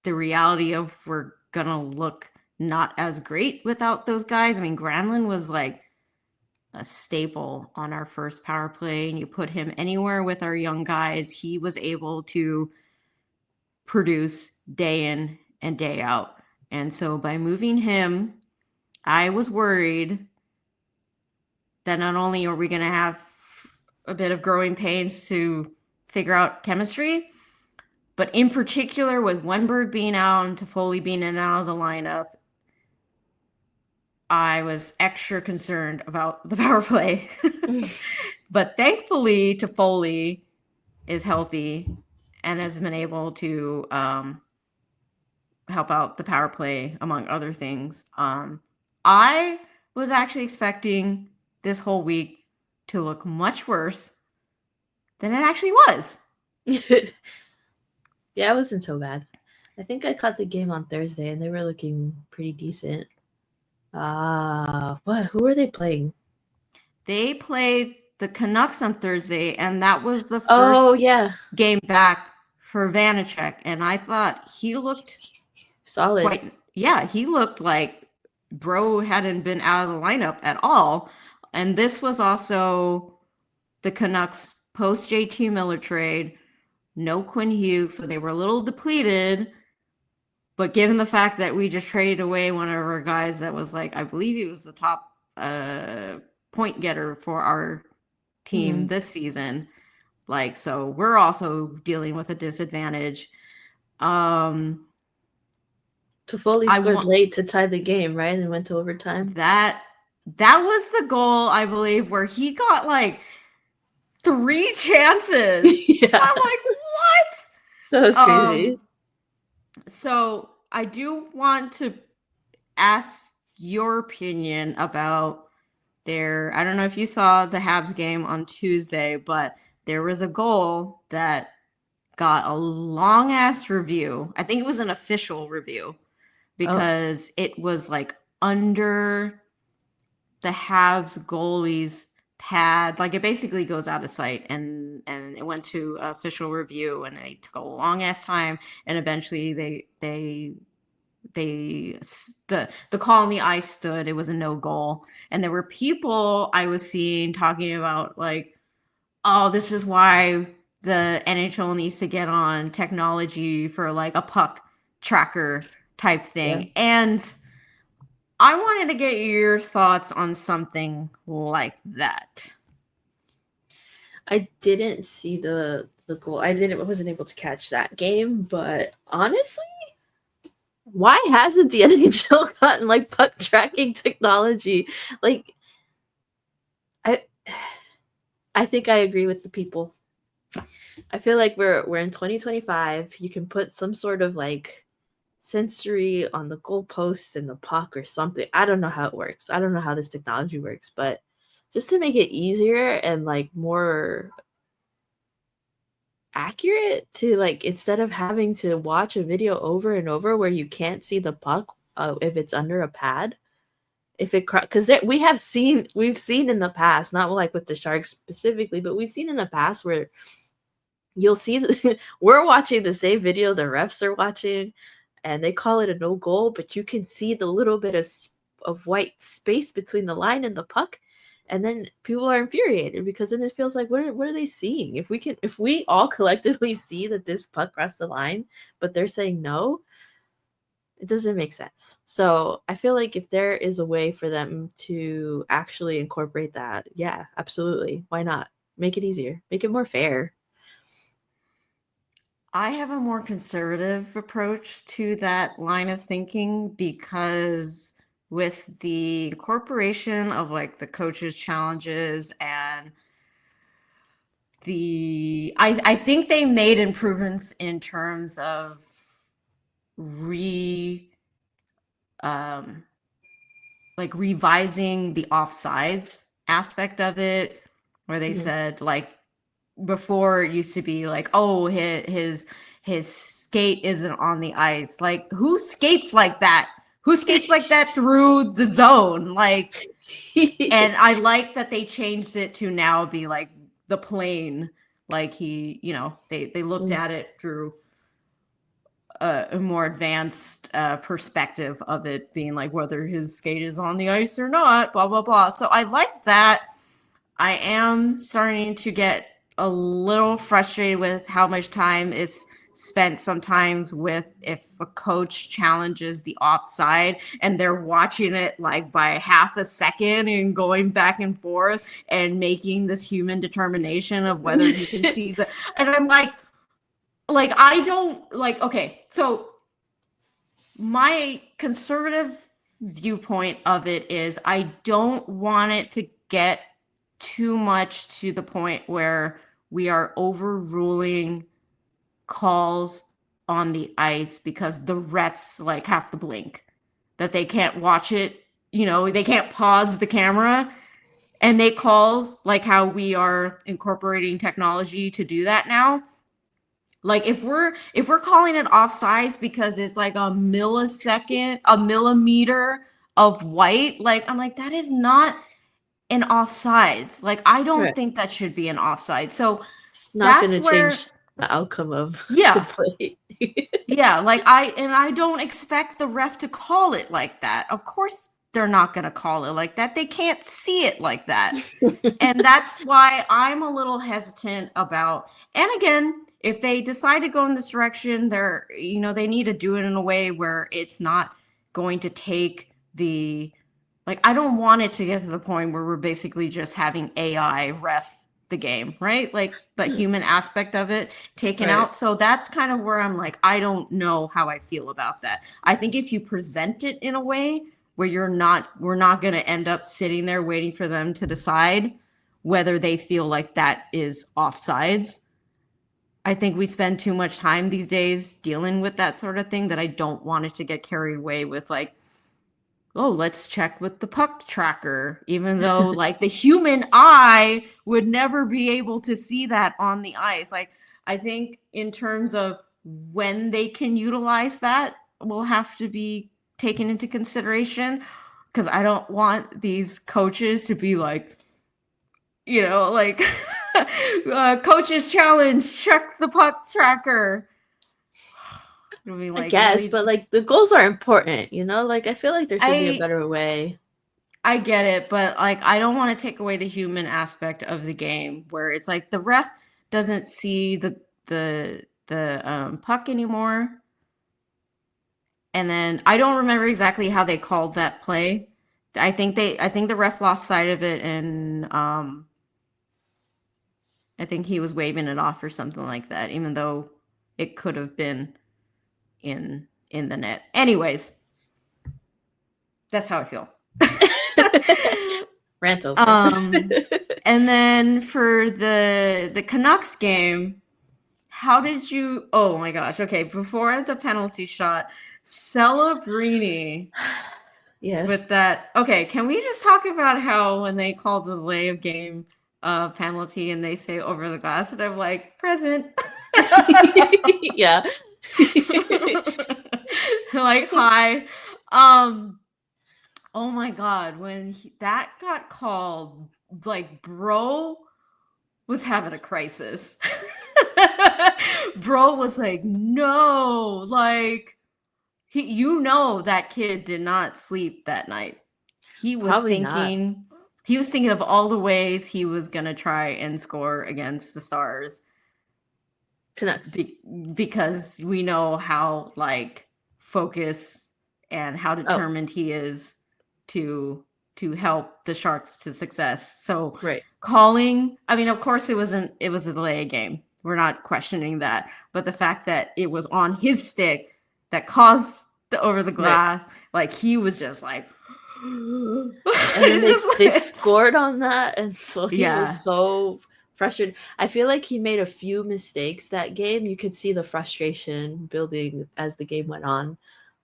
the reality of we're gonna look not as great without those guys. I mean, Granlund was like a staple on our first power play, and you put him anywhere with our young guys, he was able to produce day in and day out. And so by moving him, I was worried that not only are we going to have a bit of growing pains to figure out chemistry, but in particular with Wenberg being out and Toffoli being in and out of the lineup, I was extra concerned about the power play. But thankfully, Toffoli is healthy and has been able to help out the power play, among other things. I was actually expecting this whole week to look much worse than it actually was. Yeah, it wasn't so bad. I think I caught the game on Thursday, and they were looking pretty decent. What? Who are they playing? They played the Canucks on Thursday, and that was the first game back for Vanacek. And I thought he looked solid. He looked like bro hadn't been out of the lineup at all. And this was also the Canucks post JT Miller trade. No Quinn Hughes, so they were a little depleted. But given the fact that we just traded away one of our guys that was like, I believe he was the top point getter for our team this season. Like, so we're also dealing with a disadvantage. Toffoli scored late to tie the game, right? And went to overtime. That was the goal, I believe, where he got like 3 chances. Yeah. I'm like, what? That was crazy. So I do want to ask your opinion about I don't know if you saw the Habs game on Tuesday, but there was a goal that got a long ass review. I think it was an official review because it was like under the Habs goalie's pad. Like it basically goes out of sight, and it went to official review, and they took a long ass time, and eventually the call on the ice stood. It was a no goal, and there were people I was seeing talking about like, oh, this is why the NHL needs to get on technology for like a puck tracker type thing. And I wanted to get your thoughts on something like that. I didn't see the goal. Wasn't able to catch that game, but honestly, why hasn't the NHL gotten like puck tracking technology? Like, I think I agree with the people. I feel like we're in 2025. You can put some sort of like sensory on the goalposts and the puck or something. I don't know how it works. I don't know how this technology works, but just to make it easier and like more accurate to like, instead of having to watch a video over and over where you can't see the puck if it's under a pad, if it because we've seen in the past, not like with the Sharks specifically, but we've seen in the past where you'll see we're watching the same video the refs are watching, and they call it a no goal, but you can see the little bit of white space between the line and the puck, and then people are infuriated because then it feels like what are they seeing? If we all collectively see that this puck crossed the line, but they're saying no, it doesn't make sense. So I feel like if there is a way for them to actually incorporate that, yeah, absolutely. Why not? Make it easier. Make it more fair. I have a more conservative approach to that line of thinking because with the incorporation of like the coaches' challenges and I think they made improvements in terms of revising the offsides aspect of it, where they said like before it used to be like, oh, his skate isn't on the ice. Like, who skates like that? Who skates like that through the zone? Like, And I like that they changed it to now be like the plane, like he, they looked at it through a more advanced perspective of it being like whether his skate is on the ice or not, blah, blah, blah. So I like that. I am starting to get a little frustrated with how much time is spent sometimes with if a coach challenges the offside and they're watching it like by half a second and going back and forth and making this human determination of whether you can see the, and I'm like I don't like, okay, so my conservative viewpoint of it is I don't want it to get too much to the point where we are overruling calls on the ice because the refs like have to blink, that they can't watch it, they can't pause the camera and make calls like how we are incorporating technology to do that now. Like if we're calling it offsides because it's like a millimeter of white, like I'm like, that is not an offsides. Like I don't think that should be an offside. So it's not going to change the outcome of the play. Yeah, like I don't expect the ref to call it like that. Of course they're not going to call it like that. They can't see it like that. And that's why I'm a little hesitant about, and again, if they decide to go in this direction, they're, they need to do it in a way where it's not going to take the, like, I don't want it to get to the point where we're basically just having AI ref the game, right? Like the human aspect of it taken out. So that's kind of where I'm like, I don't know how I feel about that. I think if you present it in a way where we're not going to end up sitting there waiting for them to decide whether they feel like that is offsides. I think we spend too much time these days dealing with that sort of thing that I don't want it to get carried away with like, oh, let's check with the puck tracker, even though like the human eye would never be able to see that on the ice. Like I think in terms of when they can utilize that will have to be taken into consideration, because I don't want these coaches to be like, like coach's challenge, check the puck tracker. I mean, like, I guess, really, but like the goals are important, like I feel like there should be a better way. I get it, but like I don't want to take away the human aspect of the game where it's like the ref doesn't see the puck anymore. And then I don't remember exactly how they called that play. I think the ref lost sight of it, and I think he was waving it off or something like that, even though it could have been in the net. Anyways, that's how I feel. Rant over. And then for the Canucks game, how did you? Oh my gosh! Okay, before the penalty shot, Celebrini. Yes. With that, okay, can we just talk about how when they call the delay of game penalty and they say over the glass, and I'm like, present. Yeah. Like, hi. Oh my God, when that got called, like, bro was having a crisis. Bro was like, no, like, that kid did not sleep that night. He was Probably thinking not. He was thinking of all the ways he was gonna try and score against the Stars. Canucks. Because we know how like focused and how determined he is to help the Sharks to success. So calling, I mean, of course it was a delay game. We're not questioning that. But the fact that it was on his stick that caused the over the glass, like he was just like, and then they scored on that, and so he was so frustrated. I feel like he made a few mistakes that game. You could see the frustration building as the game went on,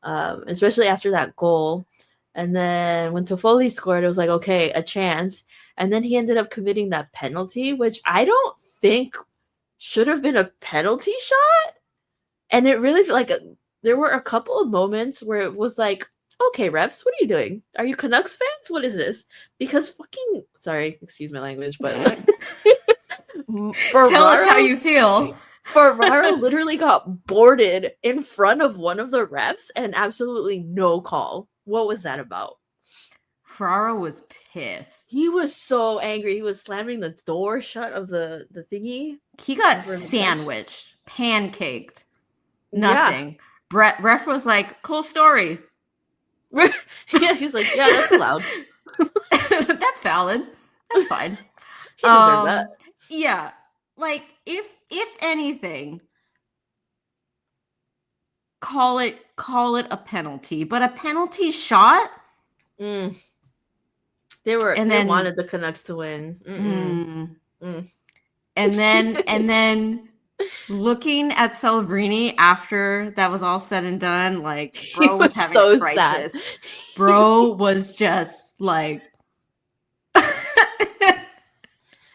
especially after that goal. And then when Toffoli scored, it was like, okay, a chance. And then he ended up committing that penalty, which I don't think should have been a penalty shot. And it really felt like there were a couple of moments where it was like, Okay, refs, what are you doing? Are you Canucks fans? What is this? Because fucking sorry, excuse my language, but Tell us how Ferraro you feel. Ferraro literally got boarded in front of one of the refs and absolutely no call. What was that about? Ferraro was pissed. He was so angry. He was slamming the door shut of the thingy. He got sandwiched, pancaked, Yeah. nothing. Ref was like, cool story. Yeah, he's like, yeah, that's allowed. That's valid. That's fine. He deserved that. Yeah. Like, if anything, call it a penalty. But a penalty shot? They then wanted the Canucks to win. And then looking at Celebrini after that was all said and done, like, bro was having a crisis. Sad. Bro was just like,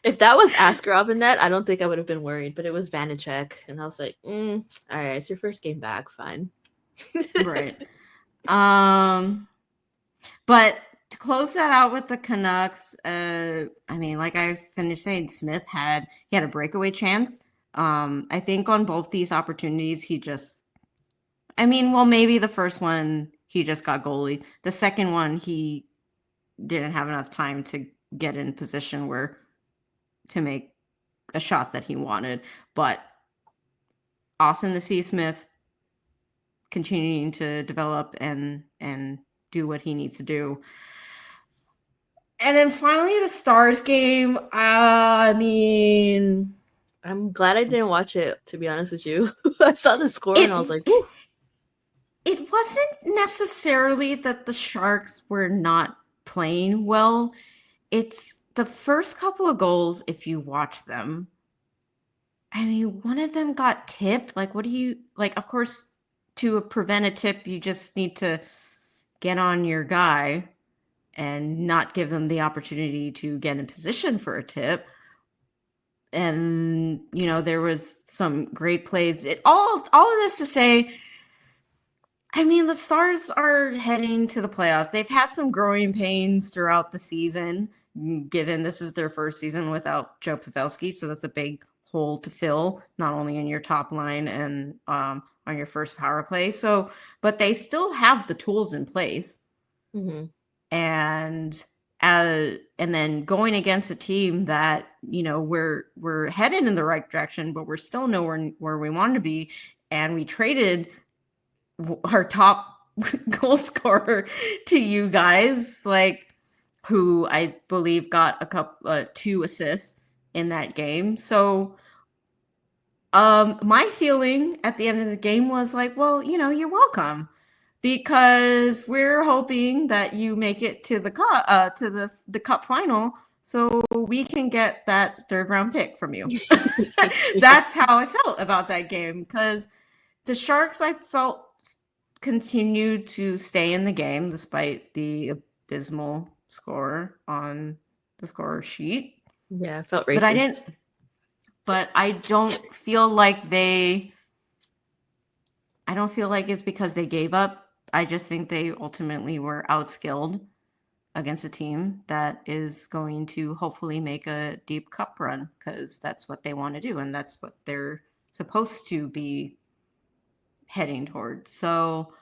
if that was Askarov in that, I don't think I would have been worried. But it was Vanacek, and I was like, all right, it's your first game back, fine. Right. But to close that out with the Canucks, I mean, like I finished saying, Smith had a breakaway chance. I think on both these opportunities, maybe the first one he just got goalie. The second one he didn't have enough time to get in position to make a shot that he wanted. But awesome to see Smith continuing to develop and do what he needs to do. And then finally the Stars game. I mean, I'm glad I didn't watch it, to be honest with you. I saw the score and I was like, ooh. It wasn't necessarily that the Sharks were not playing well. It's the first couple of goals, if you watch them. I mean, one of them got tipped. Like, what do you, like, of course, to prevent a tip, you just need to get on your guy and not give them the opportunity to get in position for a tip. And, there was some great plays. All of this to say, I mean, the Stars are heading to the playoffs. They've had some growing pains throughout the season, given this is their first season without Joe Pavelski. So that's a big hole to fill, not only in your top line and on your first power play. So, but they still have the tools in place. Mm-hmm. And then going against a team that, we're headed in the right direction, but we're still nowhere where we want to be. And we traded our top goal scorer to you guys, like, who I believe got 2 assists in that game. So my feeling at the end of the game was like, well, you're welcome, because we're hoping that you make it to the cup the cup final so we can get that 3rd round pick from you. That's how I felt about that game, because the Sharks, I felt, continued to stay in the game despite the abysmal score on the score sheet. Yeah, I felt racist. But I don't feel like it's because they gave up. I just think they ultimately were outskilled against a team that is going to hopefully make a deep cup run, because that's what they want to do, and that's what they're supposed to be heading toward. So,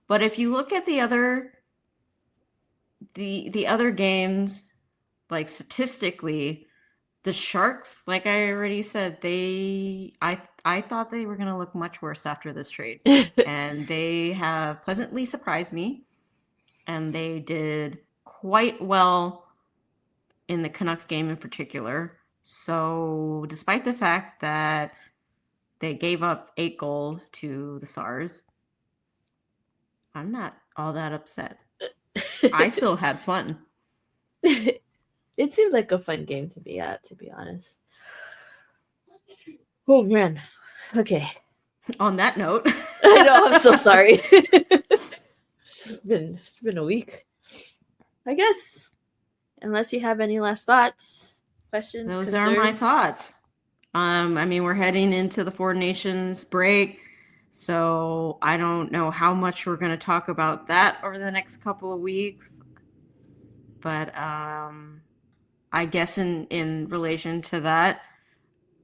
but if you look at the other games, like statistically, the Sharks, like I already said, I thought they were going to look much worse after this trade. And they have pleasantly surprised me. And they did quite well in the Canucks game in particular. So despite the fact that they gave up 8 goals to the Stars, I'm not all that upset. I still had fun. It seemed like a fun game to be at, to be honest. Oh, man. Okay. On that note. I know, I'm so sorry. It's been a week. I guess. Unless you have any last thoughts, questions, Those concerns. are my thoughts. We're heading into the 4 Nations break. So I don't know how much we're going to talk about that over the next couple of weeks. But I guess in relation to that,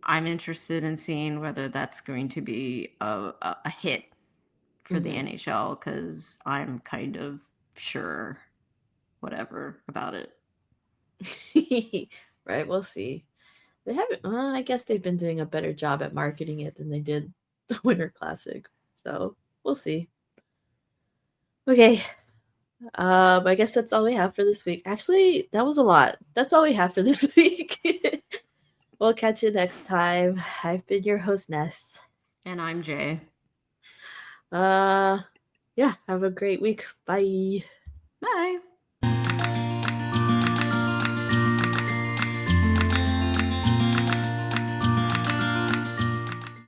I'm interested in seeing whether that's going to be a hit for the NHL, because I'm kind of sure whatever about it. Right, we'll see. They haven't. I guess they've been doing a better job at marketing it than they did the Winter Classic. So we'll see. Okay. I guess that's all we have for this week. Actually, that was a lot. That's all we have for this week. We'll catch you next time. I've been your host, Ness. And I'm Jay. Yeah, have a great week. Bye. Bye.